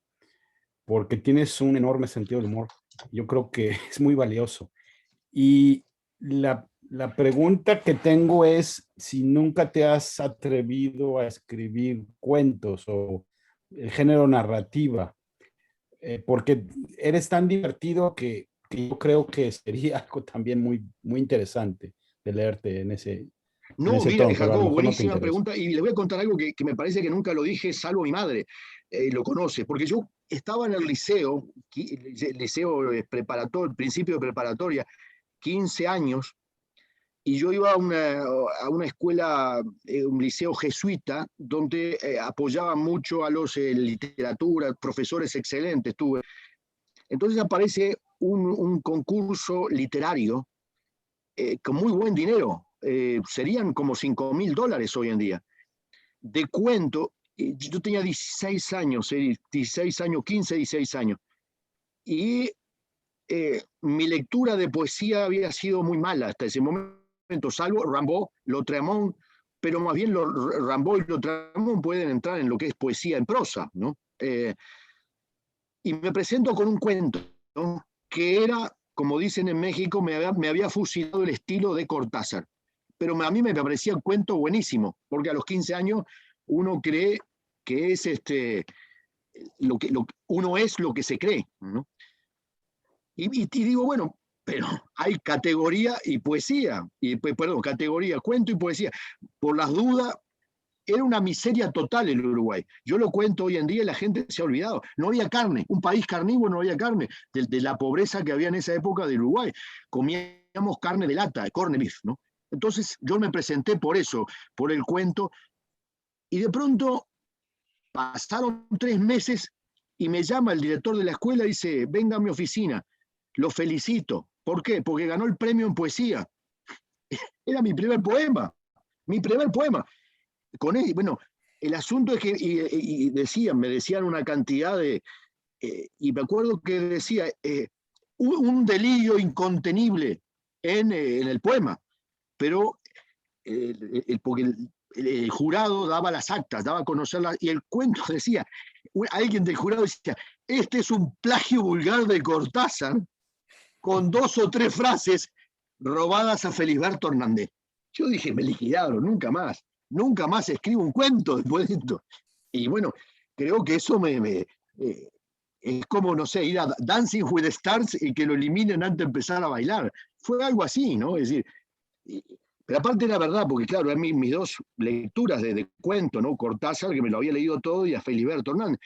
porque tienes un enorme sentido del humor. Yo creo que es muy valioso. Y la pregunta que tengo es si nunca te has atrevido a escribir cuentos o el género narrativa, porque eres tan divertido que yo creo que sería algo también muy, muy interesante de leerte en No, ese mira, tono, pero a lo Jacobo, mejor no te buenísima interesa. pregunta. Y le voy a contar algo que me parece que nunca lo dije, salvo mi madre, lo conoce. Porque yo estaba en el liceo, preparatorio, principio de preparatoria, 15 años, y yo iba a una escuela, un liceo jesuita, donde apoyaba mucho a los literatura, profesores excelentes tuve. Entonces aparece un concurso literario con muy buen dinero. Serían como $5.000 hoy en día, de cuento. Yo tenía 16 años, 16 años, 15, 16 años, y mi lectura de poesía había sido muy mala hasta ese momento, salvo Rimbaud, Lautréamont, pero más bien Rimbaud y Lautréamont pueden entrar en lo que es poesía en prosa, ¿no? Y me presento con un cuento, ¿no? Que era, como dicen en México, me había fusilado el estilo de Cortázar. Pero a mí me parecía un cuento buenísimo, porque a los 15 años uno cree que es uno es lo que se cree, ¿no? Y digo, bueno, pero hay categoría y poesía, perdón, categoría, cuento y poesía. Por las dudas, era una miseria total el Uruguay. Yo lo cuento hoy en día y la gente se ha olvidado. No había carne, un país carnívoro, no había carne, de la pobreza que había en esa época de Uruguay. Comíamos carne de lata, corned beef, ¿no? Entonces yo me presenté por eso, por el cuento, y de pronto pasaron 3 meses y me llama el director de la escuela y dice, venga a mi oficina, lo felicito. ¿Por qué? Porque ganó el premio en poesía. Era mi primer poema, mi primer poema. Con él, bueno, el asunto es que, me decían una cantidad de, y me acuerdo que decía, un delirio incontenible en el poema, pero porque el jurado daba las actas, daba a conocerlas, y el cuento decía, alguien del jurado decía, este es un plagio vulgar de Cortázar, con 2 o 3 frases robadas a Felisberto Hernández. Yo dije, me liquidaron, nunca más escribo un cuento después de esto. Y bueno, creo que eso es como, no sé, ir a Dancing with the Stars y que lo eliminen antes de empezar a bailar. Fue algo así, ¿no? Es decir, pero aparte era verdad, porque claro, eran mis 2 lecturas de cuento, ¿no? Cortázar, que me lo había leído todo, y a Felisberto Hernández.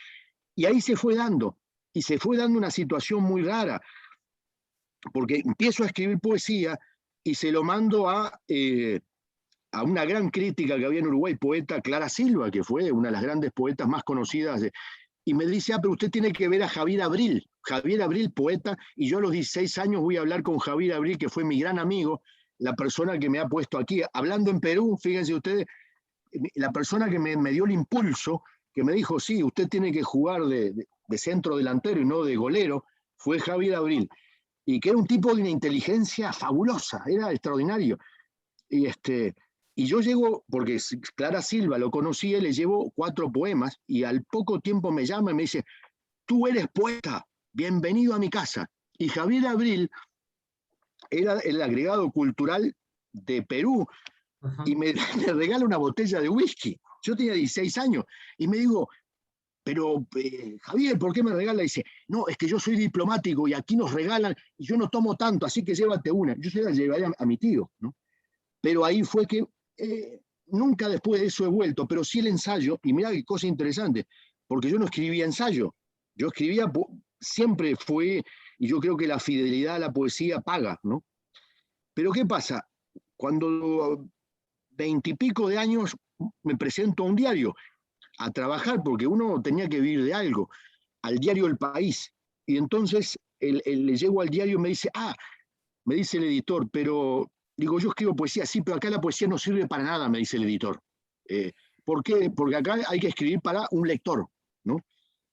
Y ahí se fue dando una situación muy rara, porque empiezo a escribir poesía y se lo mando a una gran crítica que había en Uruguay, poeta Clara Silva, que fue una de las grandes poetas más conocidas, y me dice, pero usted tiene que ver a Javier Abril, poeta, y yo a los 16 años voy a hablar con Javier Abril, que fue mi gran amigo, la persona que me ha puesto aquí, hablando en Perú, fíjense ustedes, la persona que me dio el impulso, que me dijo, sí, usted tiene que jugar de centro delantero y no de golero, fue Javier Abril, y que era un tipo de una inteligencia fabulosa, era extraordinario. Y yo llego, porque Clara Silva lo conocía, le llevo 4 poemas, y al poco tiempo me llama y me dice, tú eres poeta, bienvenido a mi casa. Y Javier Abril era el agregado cultural de Perú, y me regala una botella de whisky. Yo tenía 16 años, y me digo, pero Javier, ¿por qué me regala? Y dice, no, es que yo soy diplomático y aquí nos regalan, y yo no tomo tanto, así que llévate una. Yo se la llevaría a mi tío, ¿no? Pero ahí fue que nunca después de eso he vuelto, pero sí el ensayo, y mira qué cosa interesante, porque yo no escribía ensayo, yo escribía, siempre fue, y yo creo que la fidelidad a la poesía paga, ¿no? Pero ¿qué pasa? Cuando 20 y pico de años me presento a un diario a trabajar, porque uno tenía que vivir de algo, al diario El País, y entonces le llego al diario y me dice, me dice el editor, pero digo, yo escribo poesía, sí, pero acá la poesía no sirve para nada, me dice el editor. ¿Por qué? Porque acá hay que escribir para un lector, ¿no?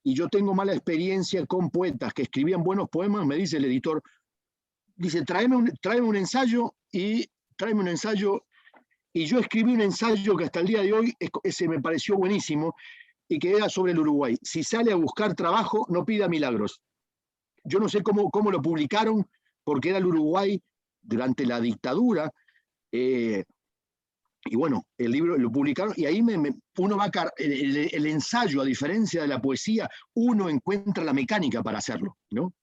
Y yo tengo mala experiencia con poetas que escribían buenos poemas, me dice el editor, dice, tráeme un ensayo, y tráeme un ensayo, y yo escribí un ensayo que hasta el día de hoy ese me pareció buenísimo, y que era sobre el Uruguay. Si sale a buscar trabajo, no pida milagros. Yo no sé cómo lo publicaron, porque era el Uruguay durante la dictadura, y bueno, el libro lo publicaron, y ahí uno va el ensayo, a diferencia de la poesía, uno encuentra la mecánica para hacerlo, ¿no?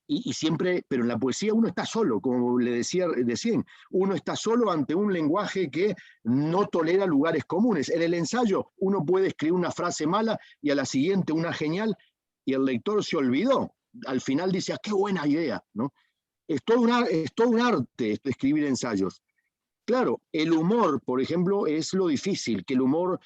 Y siempre, pero en la poesía uno está solo, como le decía recién, uno está solo ante un lenguaje que no tolera lugares comunes. En el ensayo uno puede escribir una frase mala y a la siguiente una genial, y el lector se olvidó. Al final dice, qué buena idea, ¿no? Es todo un arte escribir ensayos. Claro, el humor, por ejemplo, es lo difícil, que el humor...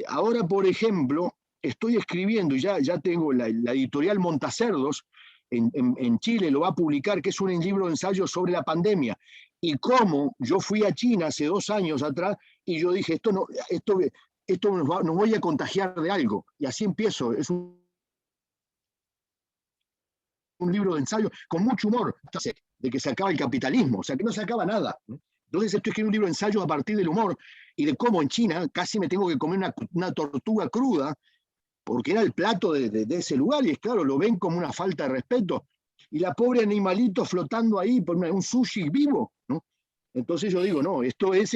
ahora, por ejemplo, estoy escribiendo, y ya tengo la editorial Montacerdos, en Chile lo va a publicar, que es un libro de ensayos sobre la pandemia. Y cómo yo fui a China hace 2 años atrás, y yo dije, esto nos voy a contagiar de algo. Y así empiezo. Es un libro de ensayo con mucho humor, de que se acaba el capitalismo, o sea, que no se acaba nada, ¿no? Entonces estoy escribiendo un libro de ensayos a partir del humor, y de cómo en China casi me tengo que comer una tortuga cruda, porque era el plato de ese lugar, y es claro, lo ven como una falta de respeto, y la pobre animalito flotando ahí por un sushi vivo, ¿no? Entonces yo digo, no, esto es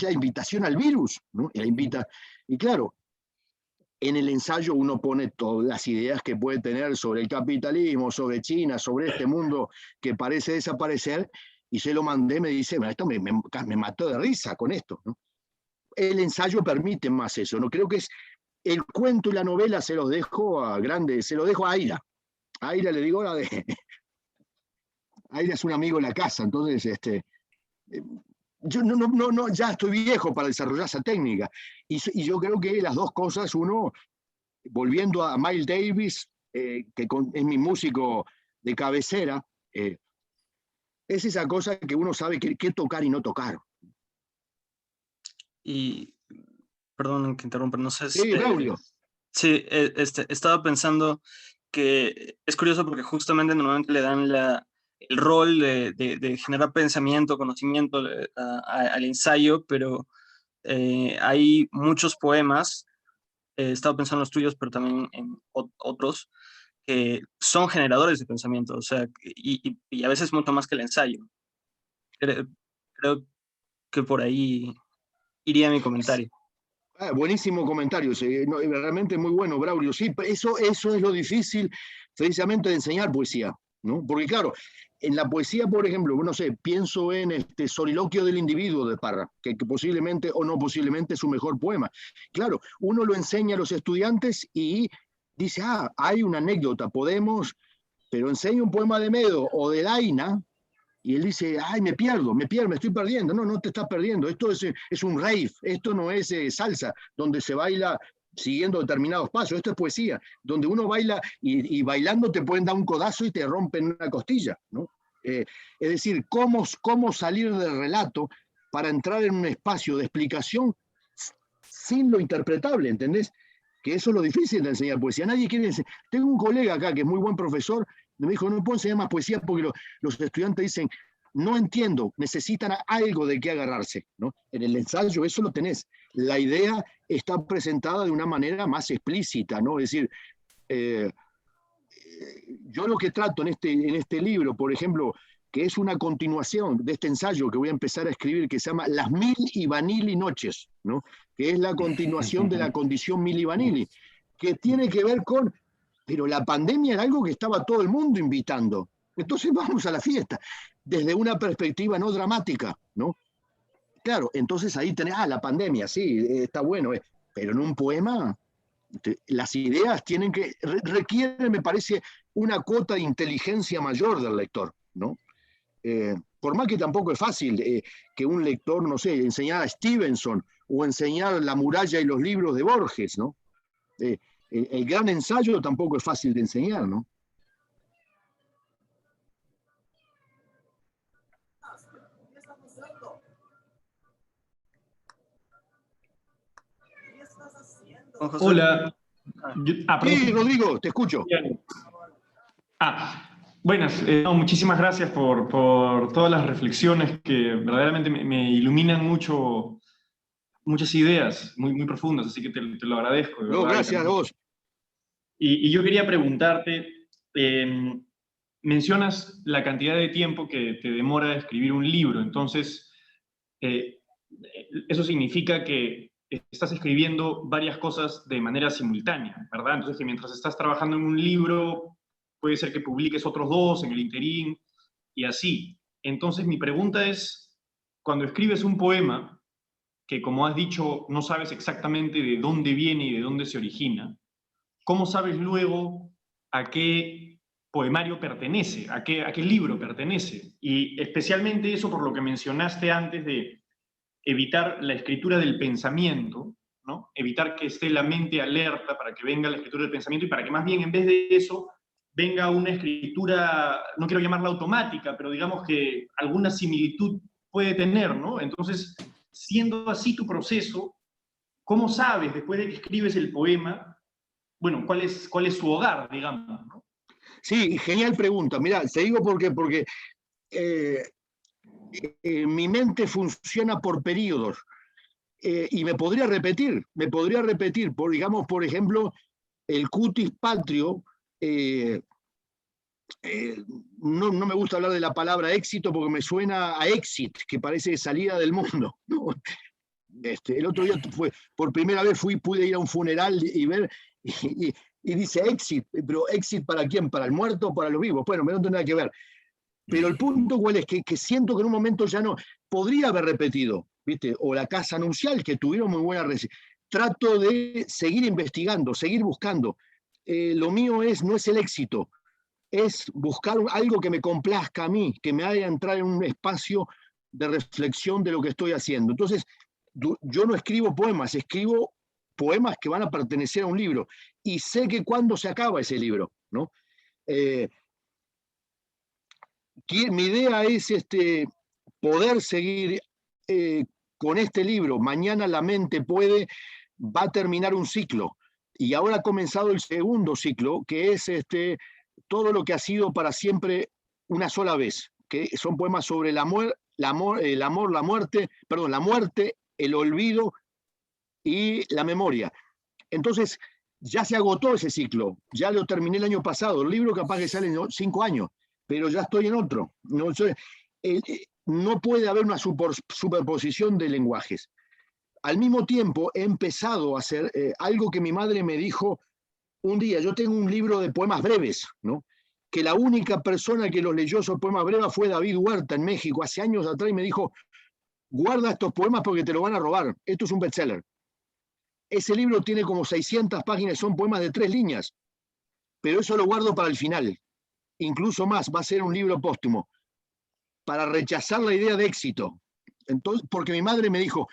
la invitación al virus, ¿no? Y claro, en el ensayo uno pone todas las ideas que puede tener sobre el capitalismo, sobre China, sobre este mundo que parece desaparecer, y se lo mandé, me dice, bueno, esto me mató de risa con esto, ¿no? El ensayo permite más eso, ¿no? Creo que es el cuento y la novela se los dejo a Aira. A Aira le digo, Aira es un amigo en la casa, entonces yo no, ya estoy viejo para desarrollar esa técnica. Y yo creo que las dos cosas, uno, volviendo a Miles Davis, que es mi músico de cabecera, es esa cosa que uno sabe qué tocar y no tocar. Y, perdón que interrumpa, no sé Sí, Braulio. Sí, estaba pensando que es curioso porque justamente normalmente le dan el rol de generar pensamiento, conocimiento al ensayo, pero hay muchos poemas, estaba pensando en los tuyos, pero también en otros, que son generadores de pensamiento, o sea, y a veces mucho más que el ensayo. Creo que por ahí iría mi comentario. Buenísimo comentario, realmente muy bueno, Braulio. Sí, eso es lo difícil precisamente de enseñar poesía, ¿no? Porque claro, en la poesía, por ejemplo, no sé, pienso en Soliloquio del individuo de Parra, que posiblemente o no posiblemente es su mejor poema. Claro, uno lo enseña a los estudiantes y dice, hay una anécdota, pero enseña un poema de Medo o de Laina, y él dice, me estoy perdiendo. No te estás perdiendo, esto es un rave, esto no es salsa, donde se baila siguiendo determinados pasos, esto es poesía, donde uno baila y bailando te pueden dar un codazo y te rompen una costilla, ¿no? Es decir, cómo salir del relato para entrar en un espacio de explicación sin lo interpretable, ¿entendés? Que eso es lo difícil de enseñar poesía. Nadie quiere enseñar. Tengo un colega acá que es muy buen profesor, me dijo, no puedo enseñar más poesía porque los estudiantes dicen, no entiendo, necesitan algo de qué agarrarse, ¿no? En el ensayo eso lo tenés. La idea está presentada de una manera más explícita, ¿no? Es decir, yo lo que trato en este libro, por ejemplo, que es una continuación de este ensayo que voy a empezar a escribir, que se llama Las Mil y Vanilli Noches, ¿no? Que es la continuación de la condición Mil y Vanilli, que tiene que ver con, pero la pandemia era algo que estaba todo el mundo invitando, entonces vamos a la fiesta, desde una perspectiva no dramática, ¿no? Claro, entonces ahí tenés, la pandemia, sí, está bueno, pero en un poema las ideas tienen que, requieren, me parece, una cuota de inteligencia mayor del lector, ¿no? Por más que tampoco es fácil que un lector, no sé, enseñar a Stevenson o enseñar La muralla y los libros de Borges, ¿no? El gran ensayo tampoco es fácil de enseñar, ¿no? Hola. Sí, Rodrigo, te escucho. Buenas. No, muchísimas gracias por todas las reflexiones que verdaderamente me iluminan mucho, muchas ideas muy, muy profundas, así que te lo agradezco. De No, verdad, gracias a vos. Y yo quería preguntarte, mencionas la cantidad de tiempo que te demora escribir un libro, entonces eso significa que estás escribiendo varias cosas de manera simultánea, ¿verdad? Entonces que mientras estás trabajando en un libro, puede ser que publiques otros dos en el interín, y así. Entonces mi pregunta es, cuando escribes un poema, que como has dicho, no sabes exactamente de dónde viene y de dónde se origina, ¿cómo sabes luego a qué poemario pertenece, a qué libro pertenece? Y especialmente eso por lo que mencionaste antes de evitar la escritura del pensamiento, ¿no? Evitar que esté la mente alerta para que venga la escritura del pensamiento y para que más bien en vez de eso venga una escritura, no quiero llamarla automática, pero digamos que alguna similitud puede tener, ¿no? Entonces, siendo así tu proceso, ¿cómo sabes después de que escribes el poema, bueno, cuál es su hogar, digamos, ¿no? Sí, genial pregunta. Mirá, te digo por qué, porque mi mente funciona por periodos y me podría repetir, digamos, por ejemplo, el cutis patrio, no me gusta hablar de la palabra éxito porque me suena a exit, que parece salida del mundo, ¿no? El otro día por primera vez pude ir a un funeral y ver, y dice exit, pero exit ¿para quién? ¿Para el muerto o para los vivos? Bueno, no tiene nada que ver. Pero el punto cuál es, que siento que en un momento ya no, podría haber repetido, ¿viste? O La Casa Nupcial, que tuvieron muy buena recepción. Trato de seguir investigando, seguir buscando. Lo mío no es el éxito, es buscar algo que me complazca a mí, que me haga entrar en un espacio de reflexión de lo que estoy haciendo. Entonces, yo no escribo poemas, escribo poemas que van a pertenecer a un libro. Y sé que cuando se acaba ese libro, ¿no? Mi idea es poder seguir con este libro. Mañana la mente va a terminar un ciclo. Y ahora ha comenzado el segundo ciclo, que es todo lo que ha sido para siempre una sola vez, que son poemas sobre la muerte, el olvido y la memoria. Entonces, ya se agotó ese ciclo, ya lo terminé el año pasado. El libro capaz que sale en 5 años, pero ya estoy en otro. No puede haber una superposición de lenguajes. Al mismo tiempo, he empezado a hacer algo que mi madre me dijo un día. Yo tengo un libro de poemas breves, ¿no? Que la única persona que los leyó esos poemas breves fue David Huerta en México, hace años atrás, y me dijo, guarda estos poemas porque te lo van a robar. Esto es un bestseller. Ese libro tiene como 600 páginas, son poemas de 3 líneas, pero eso lo guardo para el final. Incluso más, va a ser un libro póstumo, para rechazar la idea de éxito. Entonces, porque mi madre me dijo,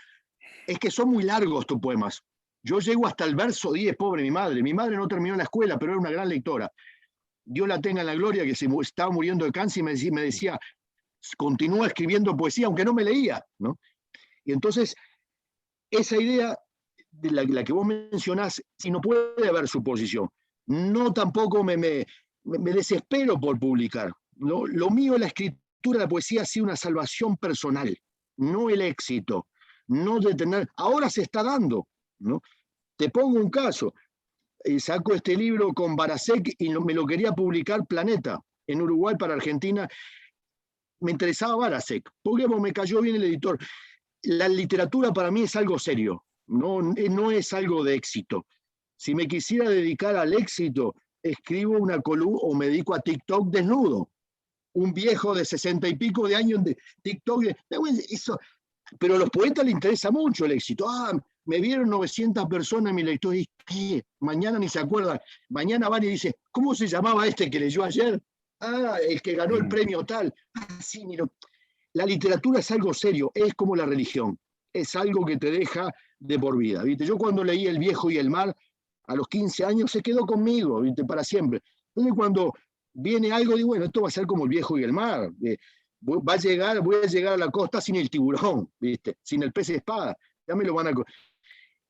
es que son muy largos tus poemas. Yo llego hasta el verso 10, pobre mi madre. Mi madre no terminó la escuela, pero era una gran lectora. Dios la tenga en la gloria, que se estaba muriendo de cáncer y me decía, continúa escribiendo poesía, aunque no me leía, ¿no? Y entonces, esa idea de la que vos mencionás, si no puede haber suposición. No tampoco me desespero por publicar. ¿No? Lo mío, la escritura, la poesía, ha sido una salvación personal, no el éxito. No de tener, ahora se está dando, ¿no? Te pongo un caso. Saco este libro con Barasek y me lo quería publicar Planeta, en Uruguay para Argentina. Me interesaba Barasek, porque me cayó bien el editor. La literatura para mí es algo serio, no es algo de éxito. Si me quisiera dedicar al éxito, escribo una columna o me dedico a TikTok desnudo. Un viejo de 60 y pico de años de TikTok. Eso. Pero a los poetas les interesa mucho el éxito. Me vieron 900 personas en mi lector y ¿qué? Mañana ni se acuerdan. Mañana van y dicen, ¿cómo se llamaba este que leyó ayer? El que ganó el premio tal. Sí, mira. La literatura es algo serio, es como la religión. Es algo que te deja de por vida. ¿Viste? Yo cuando leí El viejo y el mar, a los 15 años se quedó conmigo, ¿viste? Para siempre. Entonces cuando viene algo, digo, bueno, esto va a ser como El viejo y el mar. Voy a llegar a la costa sin el tiburón, ¿viste? Sin el pez espada. Ya me lo van a...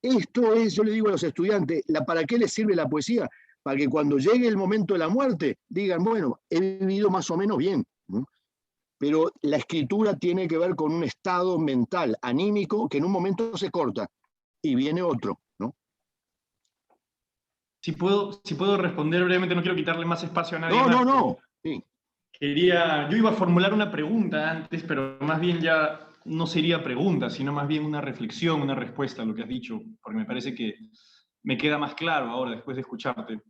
Esto es, yo le digo a los estudiantes, ¿para qué les sirve la poesía? Para que cuando llegue el momento de la muerte, digan, bueno, he vivido más o menos bien, ¿no? Pero la escritura tiene que ver con un estado mental, anímico, que en un momento se corta y viene otro, ¿no? Si puedo responder brevemente, no quiero quitarle más espacio a nadie más. No. Sí. Yo iba a formular una pregunta antes, pero más bien ya no sería pregunta, sino más bien una reflexión, una respuesta a lo que has dicho, porque me parece que me queda más claro ahora después de escucharte.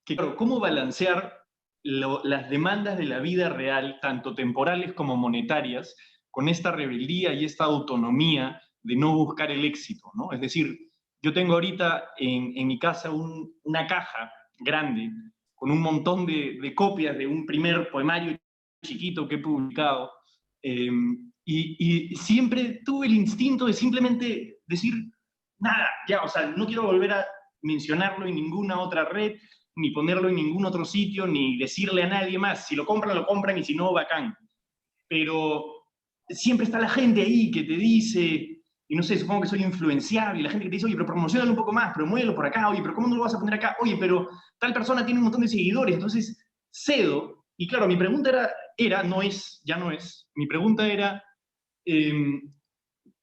Claro, ¿cómo balancear las demandas de la vida real, tanto temporales como monetarias, con esta rebeldía y esta autonomía de no buscar el éxito, ¿no? Es decir, yo tengo ahorita en mi casa una caja grande con un montón de copias de un primer poemario chiquito que he publicado, y siempre tuve el instinto de simplemente decir, nada, ya, o sea, no quiero volver a mencionarlo en ninguna otra red, ni ponerlo en ningún otro sitio, ni decirle a nadie más. Si lo compran, y si no, bacán. Pero siempre está la gente ahí que te dice, y no sé, supongo que soy influenciable, y la gente que te dice, oye, pero promocionalo un poco más, promuévelo por acá, oye, pero ¿cómo no lo vas a poner acá? Oye, pero tal persona tiene un montón de seguidores, entonces cedo. Y claro, mi pregunta mi pregunta era,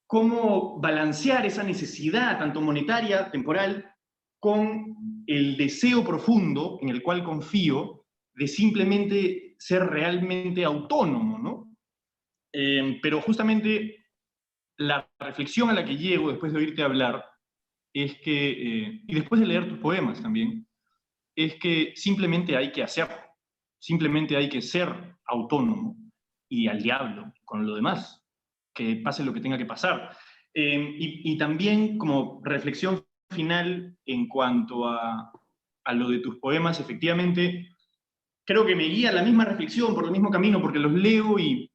¿cómo balancear esa necesidad, tanto monetaria, temporal, con el deseo profundo en el cual confío de simplemente ser realmente autónomo, ¿no? Pero justamente la reflexión a la que llego después de oírte hablar es que, y después de leer tus poemas también, es que simplemente hay que hacerlo, simplemente hay que ser autónomo y al diablo con lo demás, que pase lo que tenga que pasar. Y también como reflexión final en cuanto a lo de tus poemas, efectivamente, creo que me guía la misma reflexión por el mismo camino, porque los leo y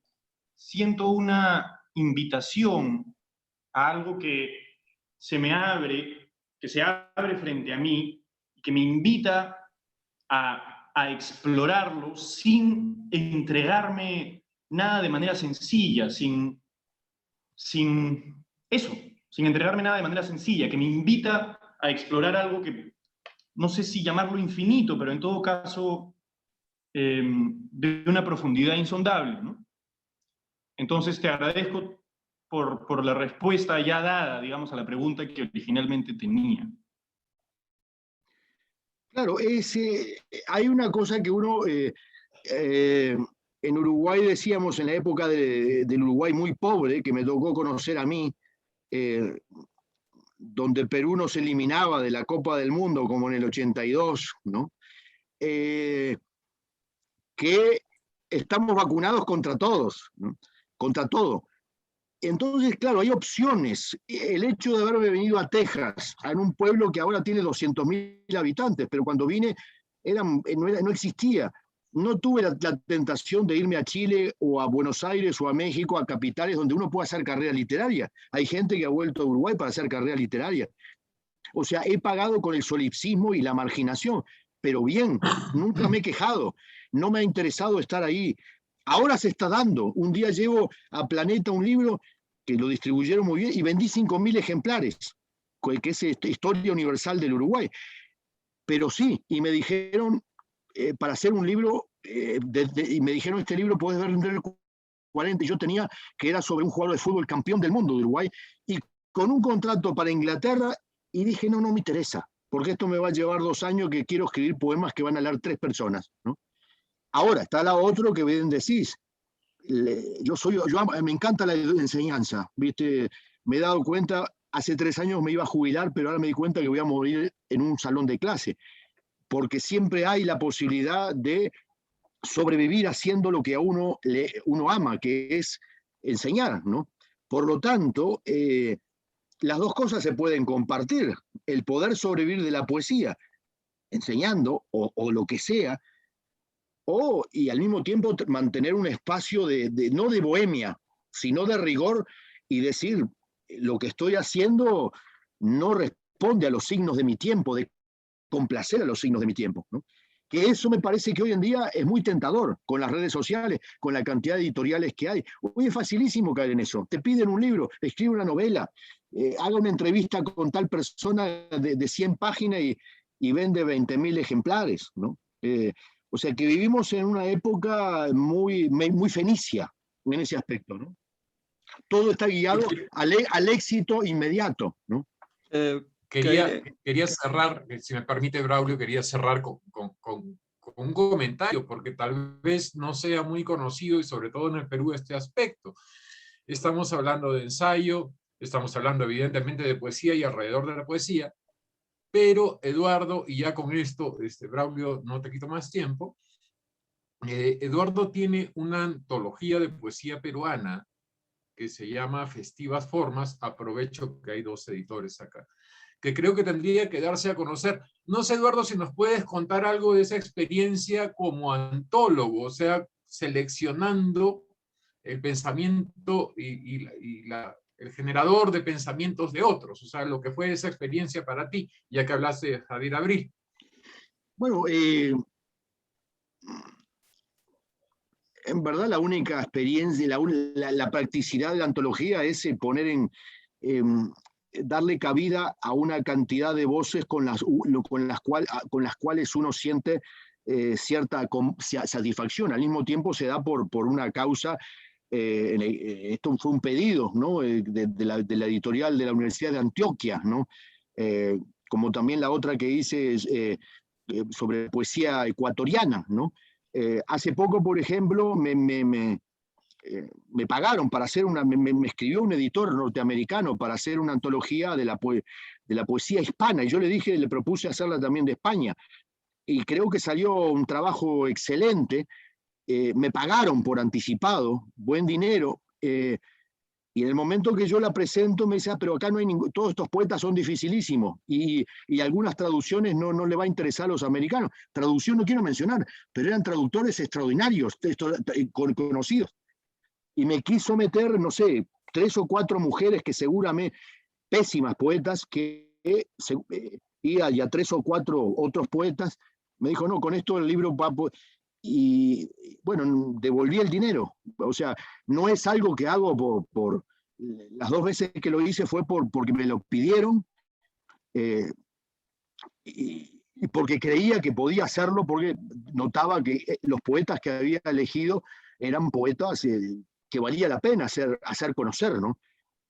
siento una invitación a algo que se abre frente a mí, que me invita a explorarlo sin entregarme nada de manera sencilla, sin entregarme nada de manera sencilla, que me invita a explorar algo que, no sé si llamarlo infinito, pero en todo caso de una profundidad insondable, ¿no? Entonces te agradezco por la respuesta ya dada, digamos, a la pregunta que originalmente tenía. Claro, hay una cosa que uno, en Uruguay decíamos, en la época del Uruguay muy pobre, que me tocó conocer a mí, donde el Perú nos eliminaba de la Copa del Mundo, como en el 82, ¿no? Que estamos vacunados contra todos, ¿no? Contra todo. Entonces, claro, hay opciones. El hecho de haberme venido a Texas, en un pueblo que ahora tiene 200.000 habitantes, pero cuando vine no existía. No tuve la tentación de irme a Chile o a Buenos Aires o a México, a capitales donde uno puede hacer carrera literaria. Hay gente que ha vuelto a Uruguay para hacer carrera literaria. O sea, he pagado con el solipsismo y la marginación, pero bien, nunca me he quejado. No me ha interesado estar ahí. Ahora se está dando. Un día llevo a Planeta un libro que lo distribuyeron muy bien, y vendí 5.000 ejemplares, que es Historia Universal del Uruguay. Pero sí, y me dijeron, para hacer un libro, y me dijeron, este libro puedes vender 40, yo tenía, que era sobre un jugador de fútbol campeón del mundo de Uruguay, y con un contrato para Inglaterra, y dije, no me interesa, porque esto me va a llevar 2 años que quiero escribir poemas que van a leer 3 personas, ¿no? Ahora, está la otra que bien decís, me encanta la enseñanza, ¿viste? Me he dado cuenta, hace 3 años me iba a jubilar, pero ahora me di cuenta que voy a morir en un salón de clase, porque siempre hay la posibilidad de sobrevivir haciendo lo que a uno ama, que es enseñar, ¿no? Por lo tanto, las dos cosas se pueden compartir. El poder sobrevivir de la poesía, enseñando o lo que sea, y al mismo tiempo mantener un espacio no de bohemia, sino de rigor y decir, lo que estoy haciendo no responde a los signos de mi tiempo, de complacer a los signos de mi tiempo, ¿no? Que eso me parece que hoy en día es muy tentador con las redes sociales, con la cantidad de editoriales que hay. Hoy es facilísimo caer en eso. Te piden un libro, escribe una novela, haga una entrevista con tal persona de 100 páginas y vende 20.000 ejemplares, ¿no? O sea que vivimos en una época muy fenicia en ese aspecto, ¿no? Todo está guiado al éxito inmediato, ¿no? Quería cerrar, si me permite, Braulio, quería cerrar con un comentario, porque tal vez no sea muy conocido, y sobre todo en el Perú, este aspecto. Estamos hablando de ensayo, estamos hablando evidentemente de poesía y alrededor de la poesía, pero Eduardo, y ya con esto, Braulio, no te quito más tiempo, Eduardo tiene una antología de poesía peruana que se llama Festivas Formas. Aprovecho que hay 2 editores acá, que creo que tendría que darse a conocer. No sé, Eduardo, si nos puedes contar algo de esa experiencia como antólogo, o sea, seleccionando el pensamiento y el generador de pensamientos de otros, o sea, lo que fue esa experiencia para ti, ya que hablaste de Javier Abril. Bueno, en verdad la única experiencia, la practicidad de la antología es poner darle cabida a una cantidad de voces con las cuales uno siente cierta satisfacción. Al mismo tiempo se da por una causa. Esto fue un pedido, ¿no? de la editorial de la Universidad de Antioquia, ¿no? Como también la otra que hice sobre poesía ecuatoriana, ¿no? Hace poco, por ejemplo, me pagaron para hacer me escribió un editor norteamericano para hacer una antología de la poesía hispana, y yo le propuse hacerla también de España, y creo que salió un trabajo excelente. Me pagaron por anticipado, buen dinero, y en el momento que yo la presento me dice, pero acá no hay todos estos poetas son dificilísimos, y algunas traducciones no le va a interesar a los americanos. Traducción no quiero mencionar, pero eran traductores extraordinarios, conocidos. Y me quiso meter, no sé, 3 o 4 mujeres que seguramente, pésimas poetas, y a 3 o 4 otros poetas. Me dijo, no, con esto el libro va a... Y bueno, devolví el dinero. O sea, no es algo que hago por las 2 veces que lo hice fue porque me lo pidieron, y porque creía que podía hacerlo, porque notaba que los poetas que había elegido eran poetas que valía la pena hacer conocer, ¿no?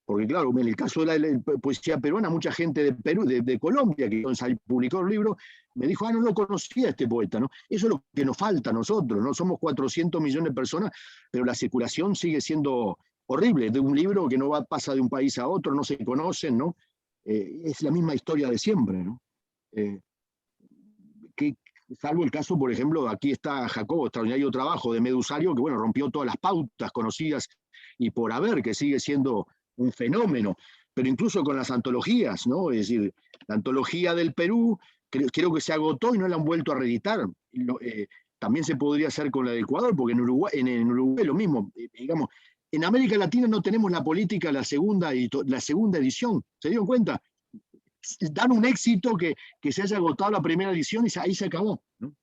Porque claro, en el caso de la poesía peruana, mucha gente de Perú, de Colombia, que publicó el libro, me dijo, no lo conocía este poeta, ¿no? Eso es lo que nos falta a nosotros, ¿no? Somos 400 millones de personas, pero la circulación sigue siendo horrible, de un libro que no pasa de un país a otro, no se conocen, ¿no? Es la misma historia de siempre, ¿no? Salvo el caso, por ejemplo, aquí está Jacobo, extraordinario trabajo de Medusario, que bueno, rompió todas las pautas conocidas y por haber, que sigue siendo un fenómeno, pero incluso con las antologías, ¿no? Es decir, la antología del Perú creo que se agotó y no la han vuelto a reeditar. También se podría hacer con la del Ecuador, porque en Uruguay lo mismo, digamos, en América Latina no tenemos la política la segunda edición, ¿se dieron cuenta? Dan un éxito que se haya agotado la primera edición y ahí se acabó, ¿no?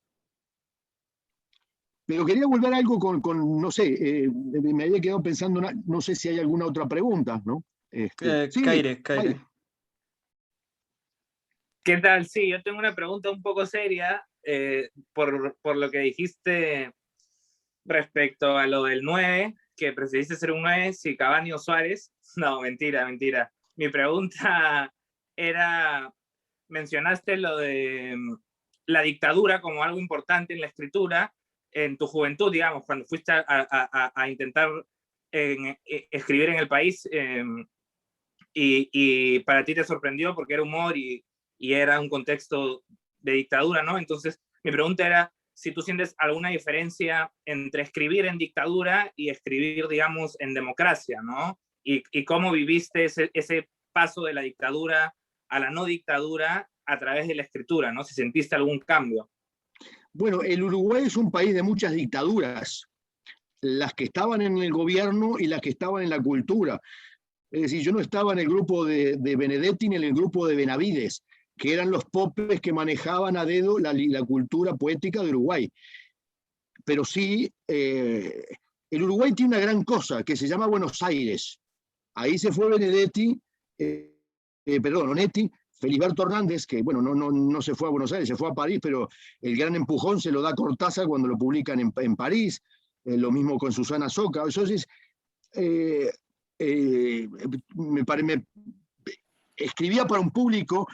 Pero quería volver a algo no sé, me había quedado pensando, no sé si hay alguna otra pregunta, ¿no? Sí, Caire. ¿Qué tal? Sí, yo tengo una pregunta un poco seria por lo que dijiste respecto a lo del 9, que preferiste ser un 9 si Cavani o Suárez. No, mentira. Mi pregunta era, mencionaste lo de la dictadura como algo importante en la escritura en tu juventud, digamos, cuando fuiste a intentar escribir en El País, y para ti te sorprendió porque era humor y era un contexto de dictadura, ¿no? Entonces, mi pregunta era si tú sientes alguna diferencia entre escribir en dictadura y escribir, digamos, en democracia, ¿no? Y cómo viviste ese paso de la dictadura a la no dictadura a través de la escritura, ¿no? Si sentiste algún cambio. Bueno, el Uruguay es un país de muchas dictaduras, las que estaban en el gobierno y las que estaban en la cultura. Es decir, yo no estaba en el grupo de Benedetti ni en el grupo de Benavides, que eran los popes que manejaban a dedo la cultura poética de Uruguay. Pero sí, el Uruguay tiene una gran cosa que se llama Buenos Aires. Ahí se fue Benedetti, Onetti, Feliberto Hernández, que bueno, no se fue a Buenos Aires, se fue a París, pero el gran empujón se lo da Cortázar cuando lo publican en París, lo mismo con Susana Soca. Entonces, escribía para un público,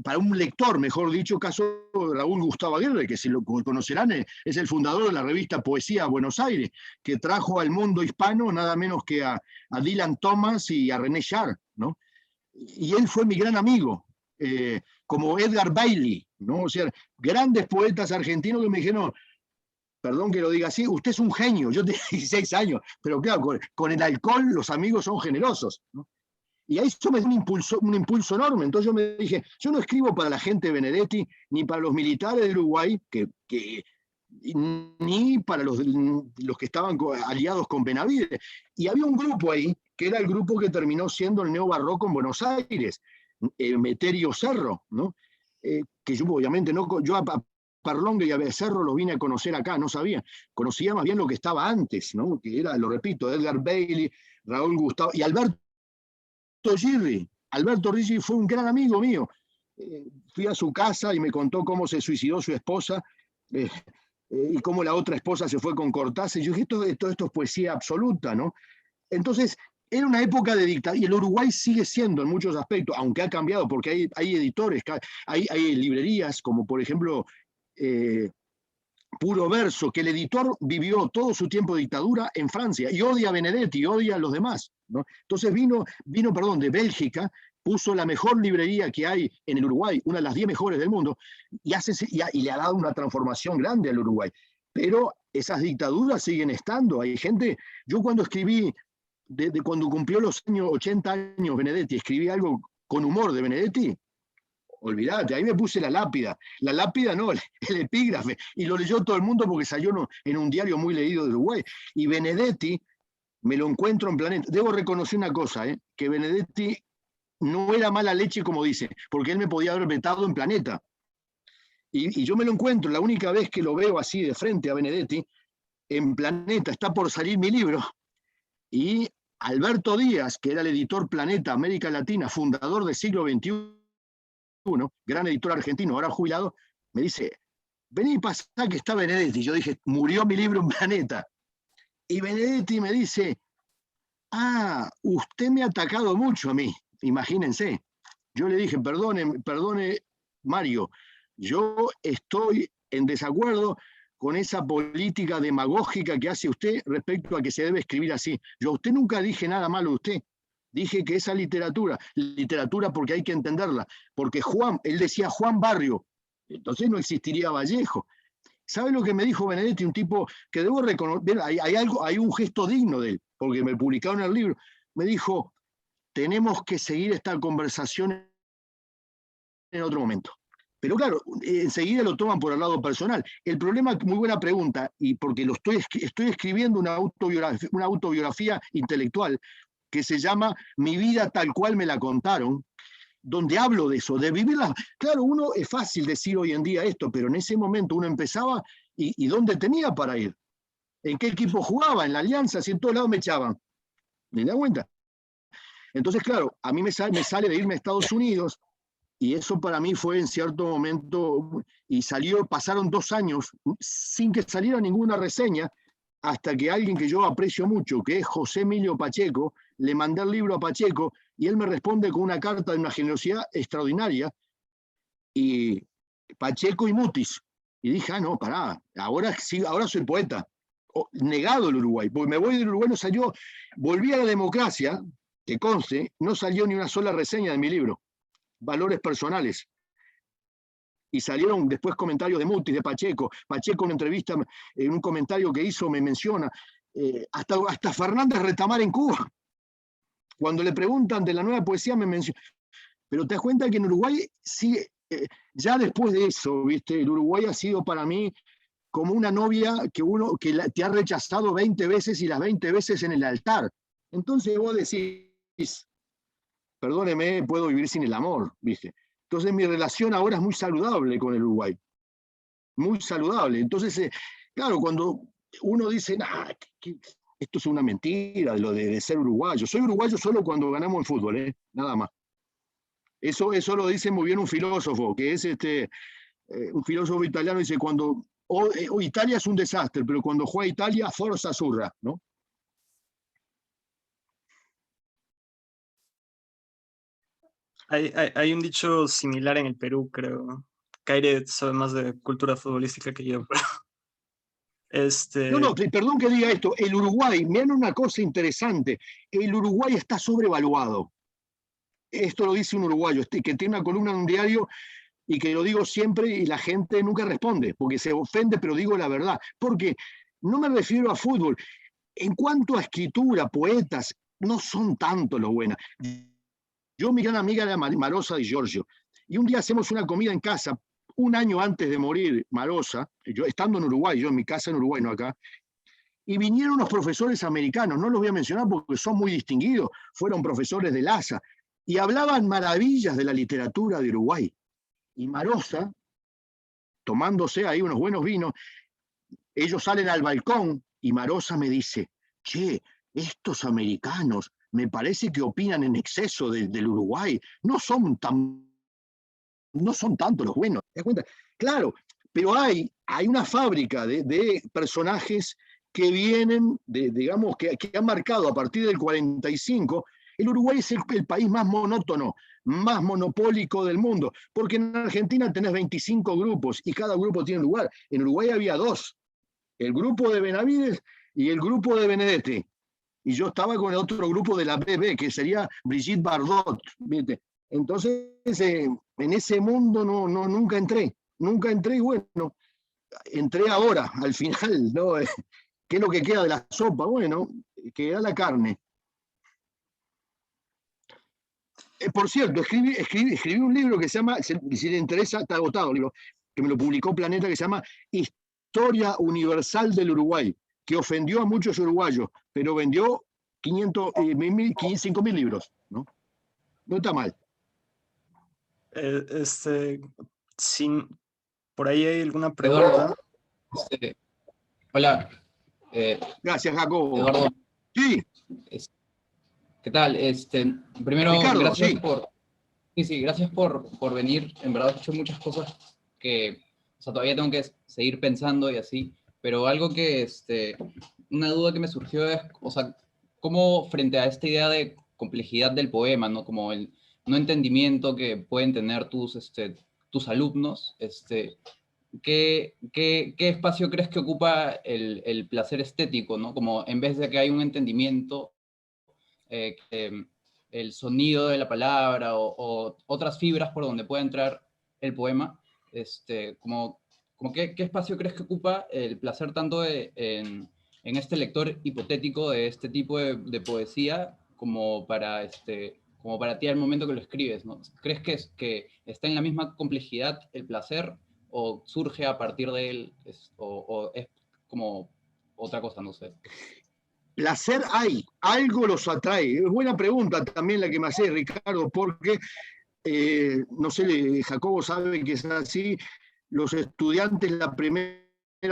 para un lector, mejor dicho, caso Raúl Gustavo Aguirre, que si lo conocerán, es el fundador de la revista Poesía Buenos Aires, que trajo al mundo hispano nada menos que a Dylan Thomas y a René Char, ¿no? Y él fue mi gran amigo, como Edgar Bailey, ¿no? O sea, grandes poetas argentinos que me dijeron, perdón que lo diga así, usted es un genio, yo tenía 16 años, pero claro, con el alcohol los amigos son generosos, ¿no? Y a eso me dio un impulso enorme. Entonces yo me dije, yo no escribo para la gente de Benedetti, ni para los militares de Uruguay, ni para los que estaban aliados con Benavides. Y había un grupo ahí, que era el grupo que terminó siendo el neobarroco en Buenos Aires, Meterio Cerro, ¿no? Que yo obviamente no, yo a Parlongue y a Becerro lo vine a conocer acá, no sabía, conocía más bien lo que estaba antes, ¿no? Que era, lo repito, Edgar Bailey, Raúl Gustavo y Alberto Girri. Alberto Girri fue un gran amigo mío. Fui a su casa y me contó cómo se suicidó su esposa y cómo la otra esposa se fue con Cortázar. Y yo dije, esto es poesía absoluta, ¿no? Entonces, era una época de dictadura, y el Uruguay sigue siendo en muchos aspectos, aunque ha cambiado, porque hay editores, hay librerías, como por ejemplo Puro Verso, que el editor vivió todo su tiempo de dictadura en Francia y odia a Benedetti, odia a los demás, ¿no? Entonces vino de Bélgica, puso la mejor librería que hay en el Uruguay, una de las 10 mejores del mundo, y le ha dado una transformación grande al Uruguay. Pero esas dictaduras siguen estando. Hay gente, yo cuando escribí, cuando cumplió los 80 años Benedetti, escribí algo con humor de Benedetti, olvídate, ahí me puse la lápida no, el epígrafe, y lo leyó todo el mundo porque salió en un diario muy leído de Uruguay. Y Benedetti, me lo encuentro en Planeta. Debo reconocer una cosa, que Benedetti no era mala leche como dice, porque él me podía haber vetado en Planeta. Y yo me lo encuentro, la única vez que lo veo así de frente a Benedetti, en Planeta, está por salir mi libro, y Alberto Díaz, que era el editor Planeta América Latina, fundador del siglo XXI, gran editor argentino, ahora jubilado, me dice, vení y pasá que está Benedetti. Yo dije, murió mi libro en Planeta. Y Benedetti me dice, usted me ha atacado mucho a mí, imagínense. Yo le dije, perdone Mario, yo estoy en desacuerdo con esa política demagógica que hace usted respecto a que se debe escribir así. Yo a usted nunca dije nada malo de usted. Dije que esa literatura porque hay que entenderla, porque él decía Juan Barrio, entonces no existiría Vallejo. ¿Sabe lo que me dijo Benedetti? Un tipo que debo reconocer, hay un gesto digno de él, porque me publicaron el libro. Me dijo, tenemos que seguir esta conversación en otro momento. Pero claro, enseguida lo toman por el lado personal. El problema, muy buena pregunta, y porque estoy escribiendo una autobiografía intelectual, que se llama Mi vida tal cual me la contaron, donde hablo de eso, de vivirla. Claro, uno es fácil decir hoy en día esto, pero en ese momento uno empezaba y ¿dónde tenía para ir? ¿En qué equipo jugaba? En la Alianza, si en todos lados me echaban. ¿Me da cuenta? Entonces, claro, a mí me sale de irme a Estados Unidos y eso para mí fue en cierto momento, y pasaron 2 años sin que saliera ninguna reseña, hasta que alguien que yo aprecio mucho, que es José Emilio Pacheco, le mandé el libro a Pacheco y él me responde con una carta de una generosidad extraordinaria, y Pacheco y Mutis. Y dije, no, pará, ahora soy poeta. Negado el Uruguay, porque me voy del Uruguay, no salió, volví a la democracia, que conste, no salió ni una sola reseña de mi libro, Valores Personales. Y salieron después comentarios de Mutis, de Pacheco. Pacheco en una entrevista, en un comentario que hizo, me menciona, hasta Fernández Retamar en Cuba. Cuando le preguntan de la nueva poesía, me menciona. Pero te das cuenta que en Uruguay, sí, ya después de eso, ¿viste? El Uruguay ha sido para mí como una novia que te ha rechazado 20 veces y las 20 veces en el altar. Entonces vos decís, perdóneme, puedo vivir sin el amor, ¿viste? Entonces mi relación ahora es muy saludable con el Uruguay. Muy saludable. Entonces, claro, cuando uno dice, esto es una mentira, lo de ser uruguayo. Soy uruguayo solo cuando ganamos el fútbol, nada más. Eso lo dice muy bien un filósofo, que es un filósofo italiano, dice, Italia es un desastre, pero cuando juega Italia, forza azzurra, ¿no? Hay un dicho similar en el Perú, creo. Caire sabe más de cultura futbolística que yo, pero No, perdón que diga esto. El Uruguay, miren una cosa interesante, el Uruguay está sobrevaluado. Esto lo dice un uruguayo, que tiene una columna en un diario y que lo digo siempre y la gente nunca responde, porque se ofende, pero digo la verdad. Porque no me refiero a fútbol. En cuanto a escritura, poetas, no son tanto los buenos. Yo, mi gran amiga era Marosa Di Giorgio, y un día hacemos una comida en casa, un año antes de morir Marosa, yo estando en Uruguay, yo en mi casa en Uruguay, no acá, y vinieron unos profesores americanos, no los voy a mencionar porque son muy distinguidos, fueron profesores de LASA, y hablaban maravillas de la literatura de Uruguay. Y Marosa, tomándose ahí unos buenos vinos, ellos salen al balcón y Marosa me dice, che, estos americanos me parece que opinan en exceso del Uruguay, no son tanto los buenos, ¿te das cuenta? Claro, pero hay una fábrica de personajes que vienen, digamos, que han marcado a partir del 45, el Uruguay es el país más monótono, más monopólico del mundo, porque en Argentina tenés 25 grupos y cada grupo tiene lugar. En Uruguay había 2, el grupo de Benavides y el grupo de Benedetti. Y yo estaba con el otro grupo de la BB, que sería Brigitte Bardot, ¿viste? Entonces, en ese mundo nunca entré y bueno, entré ahora, al final, ¿no? ¿Qué es lo que queda de la sopa? Bueno, queda la carne. Por cierto, escribí un libro que se llama, si le interesa, está agotado el libro, que me lo publicó Planeta, que se llama Historia Universal del Uruguay, que ofendió a muchos uruguayos, pero vendió 5.000 libros, ¿no? No está mal. Por ahí hay alguna pregunta. Eduardo, hola. Gracias, Jacobo. Eduardo. Sí. ¿Qué tal? Primero, Ricardo, gracias sí. Gracias por venir. En verdad he hecho muchas cosas que, todavía tengo que seguir pensando y así, pero algo que, una duda que me surgió es, cómo frente a esta idea de complejidad del poema, ¿no? Como el no entendimiento que pueden tener tus alumnos, ¿qué espacio crees que ocupa el placer estético, ¿no? Como en vez de que hay un entendimiento, el sonido de la palabra o otras fibras por donde pueda entrar el poema, como ¿qué espacio crees que ocupa el placer tanto en este lector hipotético de este tipo de poesía como para ti al momento que lo escribes, ¿no? ¿Crees que está en la misma complejidad el placer o surge a partir de él o es como otra cosa, no sé? Placer hay, algo los atrae. Es buena pregunta también la que me hace Ricardo, porque no sé, Jacobo sabe que es así, los estudiantes la primera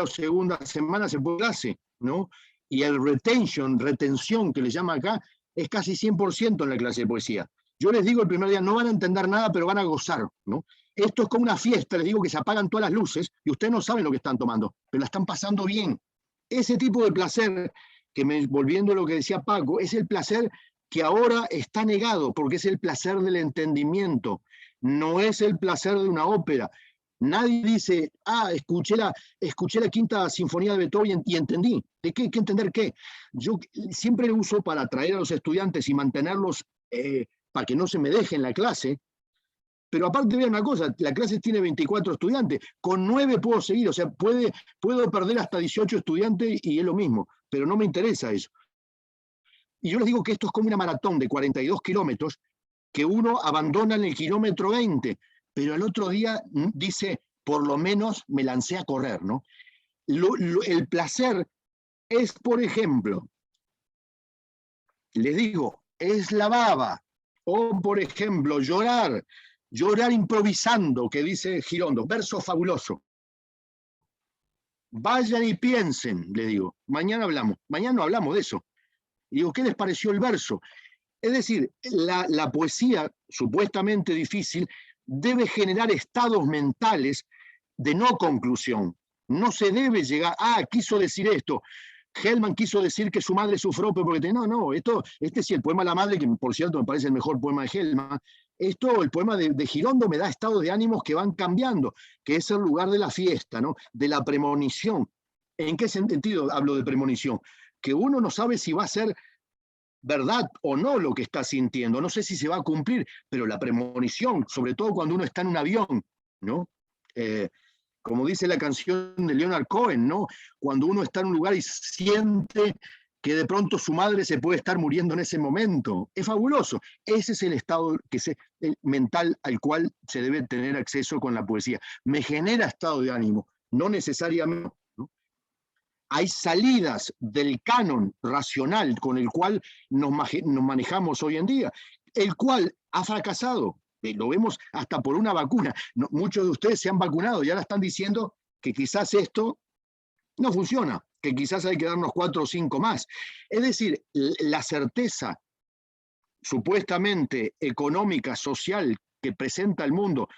o segunda semana se puede clase, ¿no? Y el retención que le llama acá, es casi 100% en la clase de poesía. Yo les digo el primer día, no van a entender nada, pero van a gozar, ¿no? Esto es como una fiesta, les digo que se apagan todas las luces y ustedes no saben lo que están tomando, pero la están pasando bien. Ese tipo de placer, volviendo a lo que decía Paco, es el placer que ahora está negado, porque es el placer del entendimiento, no es el placer de una ópera. Nadie dice, escuché la quinta sinfonía de Beethoven y entendí. ¿De qué? ¿Qué entender qué? Yo siempre lo uso para atraer a los estudiantes y mantenerlos para que no se me dejen la clase. Pero aparte, vean una cosa, la clase tiene 24 estudiantes, con 9 puedo seguir, o sea, puedo perder hasta 18 estudiantes y es lo mismo, pero no me interesa eso. Y yo les digo que esto es como una maratón de 42 kilómetros que uno abandona en el kilómetro 20, pero al otro día dice, por lo menos me lancé a correr, ¿no? El placer es, por ejemplo, les digo, es la baba, o por ejemplo, llorar improvisando, que dice Girondo, verso fabuloso. Vayan y piensen, le digo, mañana no hablamos de eso. Y digo, ¿qué les pareció el verso? Es decir, la poesía, supuestamente difícil, debe generar estados mentales de no conclusión. No se debe llegar, quiso decir esto. Hellman quiso decir que su madre sufrió porque este sí, el poema La Madre, que por cierto me parece el mejor poema de Hellman, el poema de Girondo me da estados de ánimos que van cambiando, que es el lugar de la fiesta, ¿no? De la premonición. ¿En qué sentido hablo de premonición? Que uno no sabe si va a ser verdad o no lo que está sintiendo, no sé si se va a cumplir, pero la premonición, sobre todo cuando uno está en un avión, ¿no? Como dice la canción de Leonard Cohen, ¿no? Cuando uno está en un lugar y siente que de pronto su madre se puede estar muriendo en ese momento. Es fabuloso. Ese es el estado mental al cual se debe tener acceso con la poesía. Me genera estado de ánimo, no necesariamente. ¿No? Hay salidas del canon racional con el cual nos manejamos hoy en día, el cual ha fracasado. Lo vemos hasta por una vacuna. Muchos de ustedes se han vacunado y ahora están diciendo que quizás esto no funciona, que quizás hay que darnos 4 o 5 más. Es decir, la certeza supuestamente económica, social, que presenta el mundo,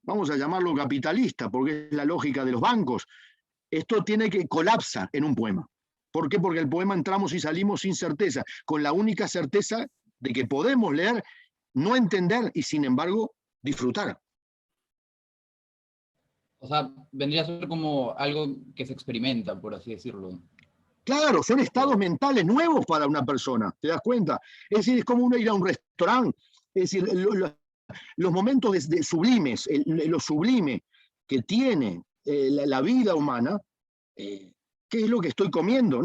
vamos a llamarlo capitalista, porque es la lógica de los bancos, esto tiene que colapsar en un poema. ¿Por qué? Porque el poema entramos y salimos sin certeza, con la única certeza de que podemos leer, no entender y sin embargo disfrutar. O sea, vendría a ser como algo que se experimenta, por así decirlo. Claro, son estados mentales nuevos para una persona, ¿te das cuenta? Es decir, es como uno ir a un restaurante, es decir, los momentos sublimes, lo sublime que tiene la vida humana, ¿qué es lo que estoy comiendo?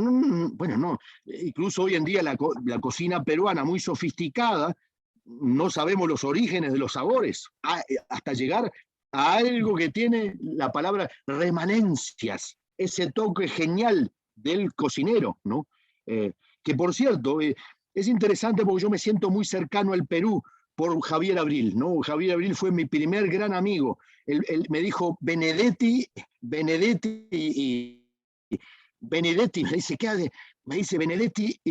Bueno, no, incluso hoy en día la cocina peruana muy sofisticada, no sabemos los orígenes de los sabores, hasta llegar a algo que tiene la palabra remanencias, ese toque genial del cocinero, ¿no? Que por cierto, es interesante porque yo me siento muy cercano al Perú por Javier Abril, ¿no? Javier Abril fue mi primer gran amigo. Él me dijo, Benedetti, me dice, ¿qué hace? Me dice, Benedetti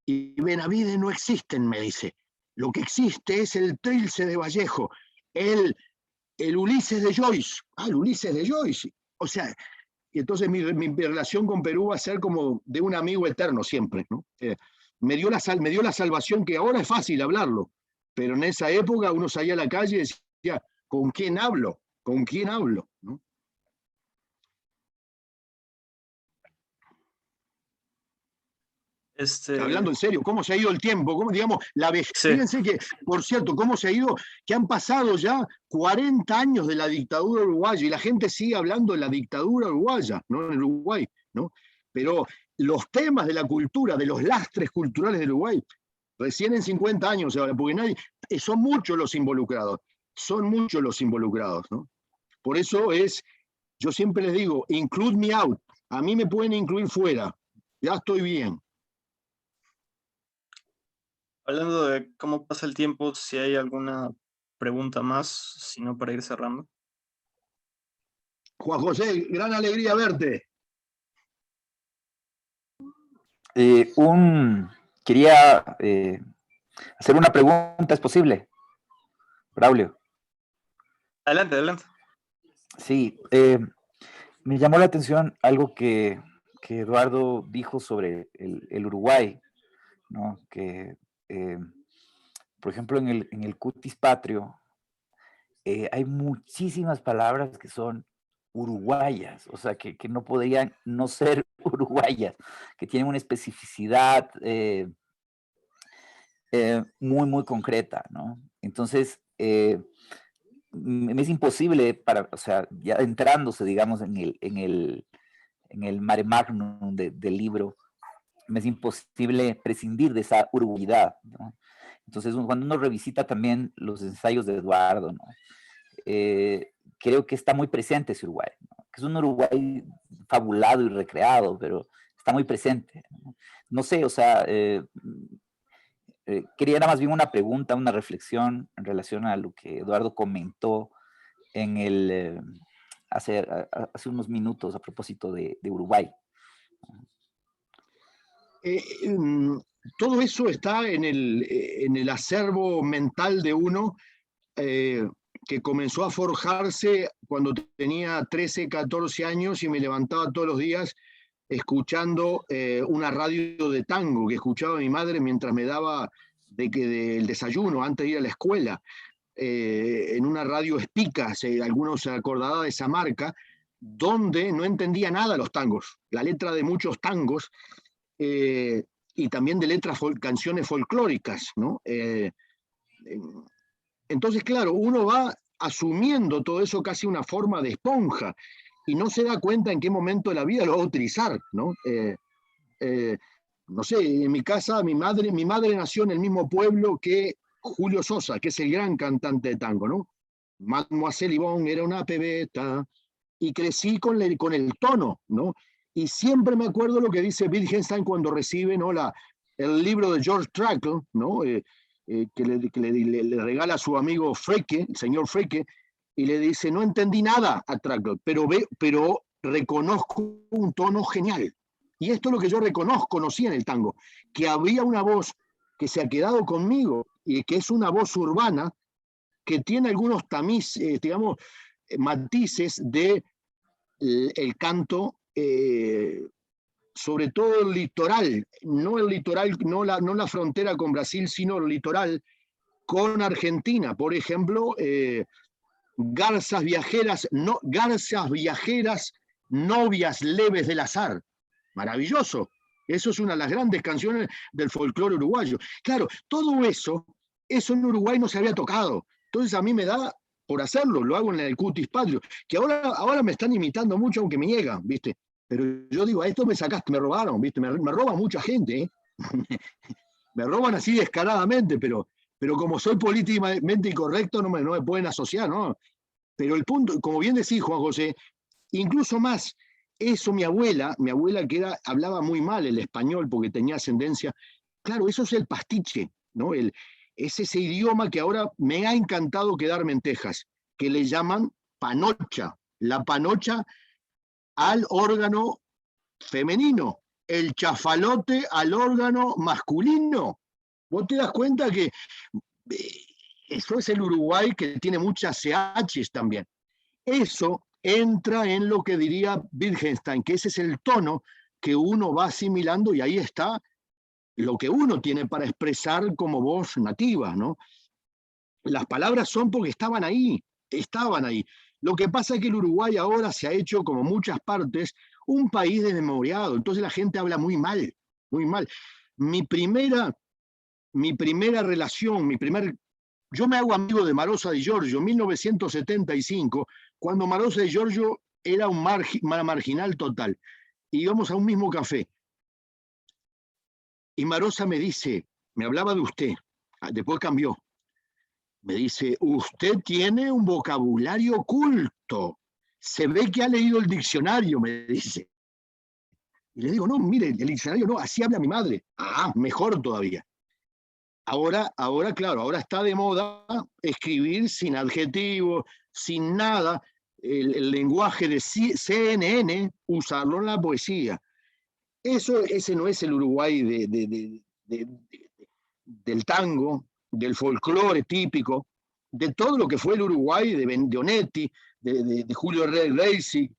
y Benavides no existen, me dice. Lo que existe es el Trilce de Vallejo, el Ulises de Joyce. El Ulises de Joyce. O sea, y entonces mi relación con Perú va a ser como de un amigo eterno siempre, ¿no? Me dio la salvación que ahora es fácil hablarlo, pero en esa época uno salía a la calle y decía, ¿con quién hablo? ¿Con quién hablo? ¿No? Hablando en serio, ¿cómo se ha ido el tiempo? ¿Cómo, digamos, sí. Fíjense que, por cierto, cómo se ha ido, que han pasado ya 40 años de la dictadura uruguaya y la gente sigue hablando de la dictadura uruguaya, ¿no? En Uruguay, ¿no? Pero los temas de la cultura, de los lastres culturales de Uruguay, recién en 50 años, porque son muchos los involucrados, ¿no? Por eso yo siempre les digo, include me out, a mí me pueden incluir fuera, ya estoy bien. Hablando de cómo pasa el tiempo, si hay alguna pregunta más, sino para ir cerrando. Juan José, gran alegría verte. Quería hacer una pregunta, ¿es posible? Braulio. Adelante, adelante. Sí, me llamó la atención algo que Eduardo dijo sobre el Uruguay, ¿no? Que, por ejemplo, en el Cutis Patrio hay muchísimas palabras que son uruguayas, o sea, que no podrían no ser uruguayas, que tienen una especificidad muy, muy concreta, ¿no? Entonces, me es imposible o sea, ya entrándose, digamos, en el mare magnum del libro, me es imposible prescindir de esa uruguayidad, ¿no? Entonces, cuando uno revisita también los ensayos de Eduardo, ¿no? Creo que está muy presente ese Uruguay, ¿no? Que es un Uruguay fabulado y recreado, pero está muy presente, ¿no? No sé, o sea, quería nada más bien una pregunta, una reflexión en relación a lo que Eduardo comentó hace unos minutos a propósito de Uruguay. Todo eso está en el acervo mental de uno, que comenzó a forjarse cuando tenía 13, 14 años y me levantaba todos los días escuchando una radio de tango que escuchaba mi madre mientras me daba del desayuno antes de ir a la escuela, en una radio Espica, algunos se acordarán de esa marca, donde no entendía nada los tangos, la letra de muchos tangos, y también de canciones folclóricas, ¿no? Entonces, claro, uno va asumiendo todo eso casi una forma de esponja y no se da cuenta en qué momento de la vida lo va a utilizar, ¿no? No sé, en mi casa mi madre nació en el mismo pueblo que Julio Sosa, que es el gran cantante de tango, ¿no? Mademoiselle Yvonne era una pebeta, y crecí con el tono, ¿no? Y siempre me acuerdo lo que dice Wittgenstein cuando recibe, ¿no? el libro de George Trakl, ¿no? Que le regala a su amigo Freke, el señor Freke, y le dice, no entendí nada a Trakl, pero reconozco un tono genial. Y esto es lo que yo conocí en el tango, que había una voz que se ha quedado conmigo, y que es una voz urbana, que tiene algunos tamices, digamos, matices de el canto, sobre todo el litoral, no la frontera con Brasil, sino el litoral con Argentina. Por ejemplo, garzas viajeras, novias leves del azar. Maravilloso. Eso es una de las grandes canciones del folclore uruguayo. Claro, todo eso en Uruguay no se había tocado. Entonces a mí me da por hacerlo, lo hago en el Cutis Patrio, que ahora me están imitando mucho, aunque me niegan, ¿viste? Pero yo digo, a esto me sacaste, me robaron, ¿viste? Me roba mucha gente, ¿eh? Me roban así descaradamente, pero como soy políticamente incorrecto, no me pueden asociar, ¿no? Pero el punto, como bien decís, Juan José, incluso más, eso mi abuela que hablaba muy mal el español porque tenía ascendencia, claro, eso es el pastiche, ¿no? Es ese idioma que ahora me ha encantado quedarme en Texas, que le llaman panocha, la panocha al órgano femenino, el chafalote al órgano masculino. Vos te das cuenta que eso es el Uruguay, que tiene muchas CHs también. Eso entra en lo que diría Wittgenstein, que ese es el tono que uno va asimilando, y ahí está lo que uno tiene para expresar como voz nativa, ¿no? Las palabras son porque estaban ahí. Lo que pasa es que el Uruguay ahora se ha hecho, como muchas partes, un país desmemoriado. Entonces la gente habla muy mal, muy mal. Mi primera relación, yo me hago amigo de Marosa Di Giorgio en 1975, cuando Marosa Di Giorgio era un marginal total. Y íbamos a un mismo café. Y Marosa me hablaba de usted, después cambió. Me dice, usted tiene un vocabulario culto. Se ve que ha leído el diccionario, me dice. Y le digo, no, mire, el diccionario no, así habla mi madre. Ah, mejor todavía. Ahora, claro, ahora está de moda escribir sin adjetivos, sin nada, el lenguaje de CNN, usarlo en la poesía. Ese no es el Uruguay del tango, del folclore típico, de todo lo que fue el Uruguay de Bendionetti, de Julio Reisig,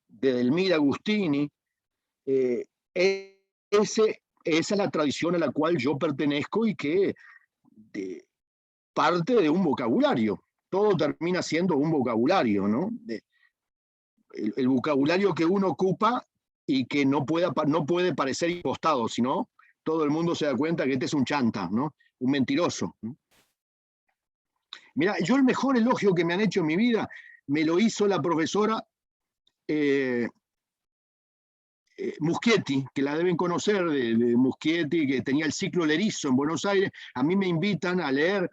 de Delmira Agustini. Esa es la tradición a la cual yo pertenezco y que parte de un vocabulario. Todo termina siendo un vocabulario, ¿no? El vocabulario que uno ocupa y que no puede parecer impostado, sino todo el mundo se da cuenta que este es un chanta, ¿no? Un mentiroso, ¿no? Mira, yo el mejor elogio que me han hecho en mi vida me lo hizo la profesora Muschietti, que la deben conocer, de Muschietti, que tenía el ciclo Lerizo en Buenos Aires. A mí me invitan a leer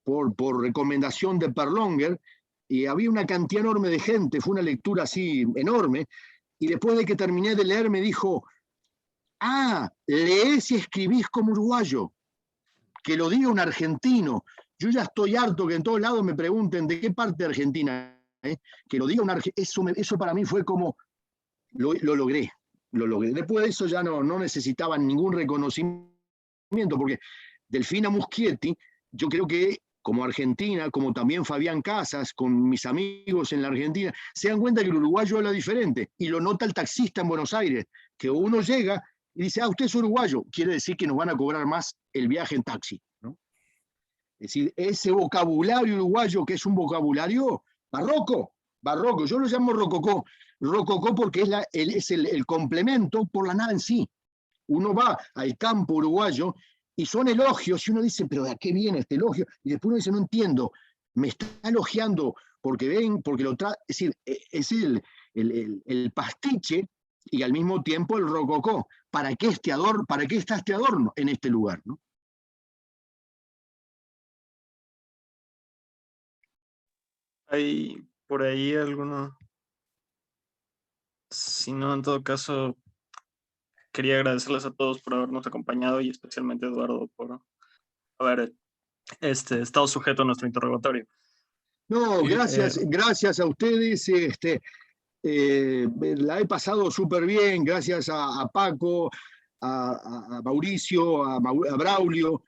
por recomendación de Perlonger, y había una cantidad enorme de gente, fue una lectura así enorme, y después de que terminé de leer me dijo, leés y escribís como uruguayo, que lo diga un argentino. Yo ya estoy harto que en todos lados me pregunten de qué parte de Argentina, que lo diga un argentino. Eso para mí fue como, lo logré. Después de eso ya no necesitaban ningún reconocimiento, porque Delfina Muschietti, yo creo que como Argentina, como también Fabián Casas, con mis amigos en la Argentina, se dan cuenta que el uruguayo habla diferente, y lo nota el taxista en Buenos Aires, que uno llega y dice, usted es uruguayo, quiere decir que nos van a cobrar más el viaje en taxi, ¿no? Es decir, ese vocabulario uruguayo, que es un vocabulario barroco, yo lo llamo rococó porque es el complemento por la nada en sí. Uno va al campo uruguayo y son elogios, y uno dice, pero ¿de qué viene este elogio? Y después uno dice, no entiendo, me está elogiando porque es decir, es el pastiche y al mismo tiempo el rococó. ¿Para qué está este adorno en este lugar, ¿no? ¿Hay por ahí alguno? Si no, en todo caso, quería agradecerles a todos por habernos acompañado, y especialmente a Eduardo por haber estado sujeto a nuestro interrogatorio. No, gracias a ustedes. La he pasado súper bien, gracias a Paco, a Mauricio, a Braulio,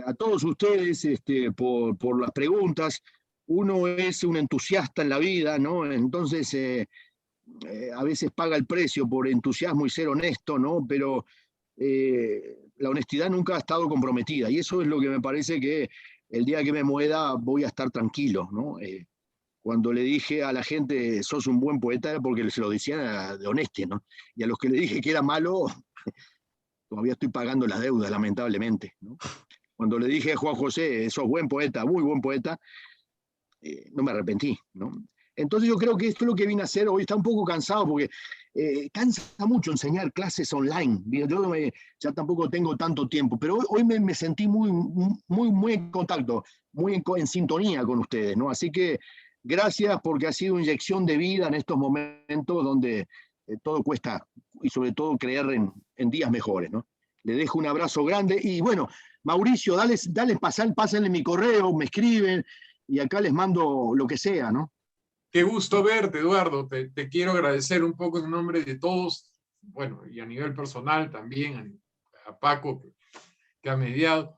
a todos ustedes por las preguntas. Uno es un entusiasta en la vida, ¿no? Entonces, a veces paga el precio por entusiasmo y ser honesto, ¿no? Pero la honestidad nunca ha estado comprometida, y eso es lo que me parece que el día que me muera voy a estar tranquilo, ¿no? Cuando le dije a la gente, sos un buen poeta, era porque se lo decían de honesto, ¿no? Y a los que le dije que era malo, todavía estoy pagando las deudas, lamentablemente, ¿no? Cuando le dije a Juan José, sos buen poeta, muy buen poeta, no me arrepentí, ¿no? Entonces yo creo que esto es lo que vine a hacer. Hoy está un poco cansado porque cansa mucho enseñar clases online. Yo ya tampoco tengo tanto tiempo, pero hoy me sentí muy en contacto, muy en sintonía con ustedes, ¿no? Así que gracias, porque ha sido inyección de vida en estos momentos donde todo cuesta, y sobre todo creer en días mejores, ¿no? Le dejo un abrazo grande y bueno, Mauricio, pásenle mi correo, me escriben y acá les mando lo que sea, ¿no? Qué gusto verte, Eduardo. Te quiero agradecer un poco en nombre de todos, bueno, y a nivel personal también, a Paco, que ha mediado.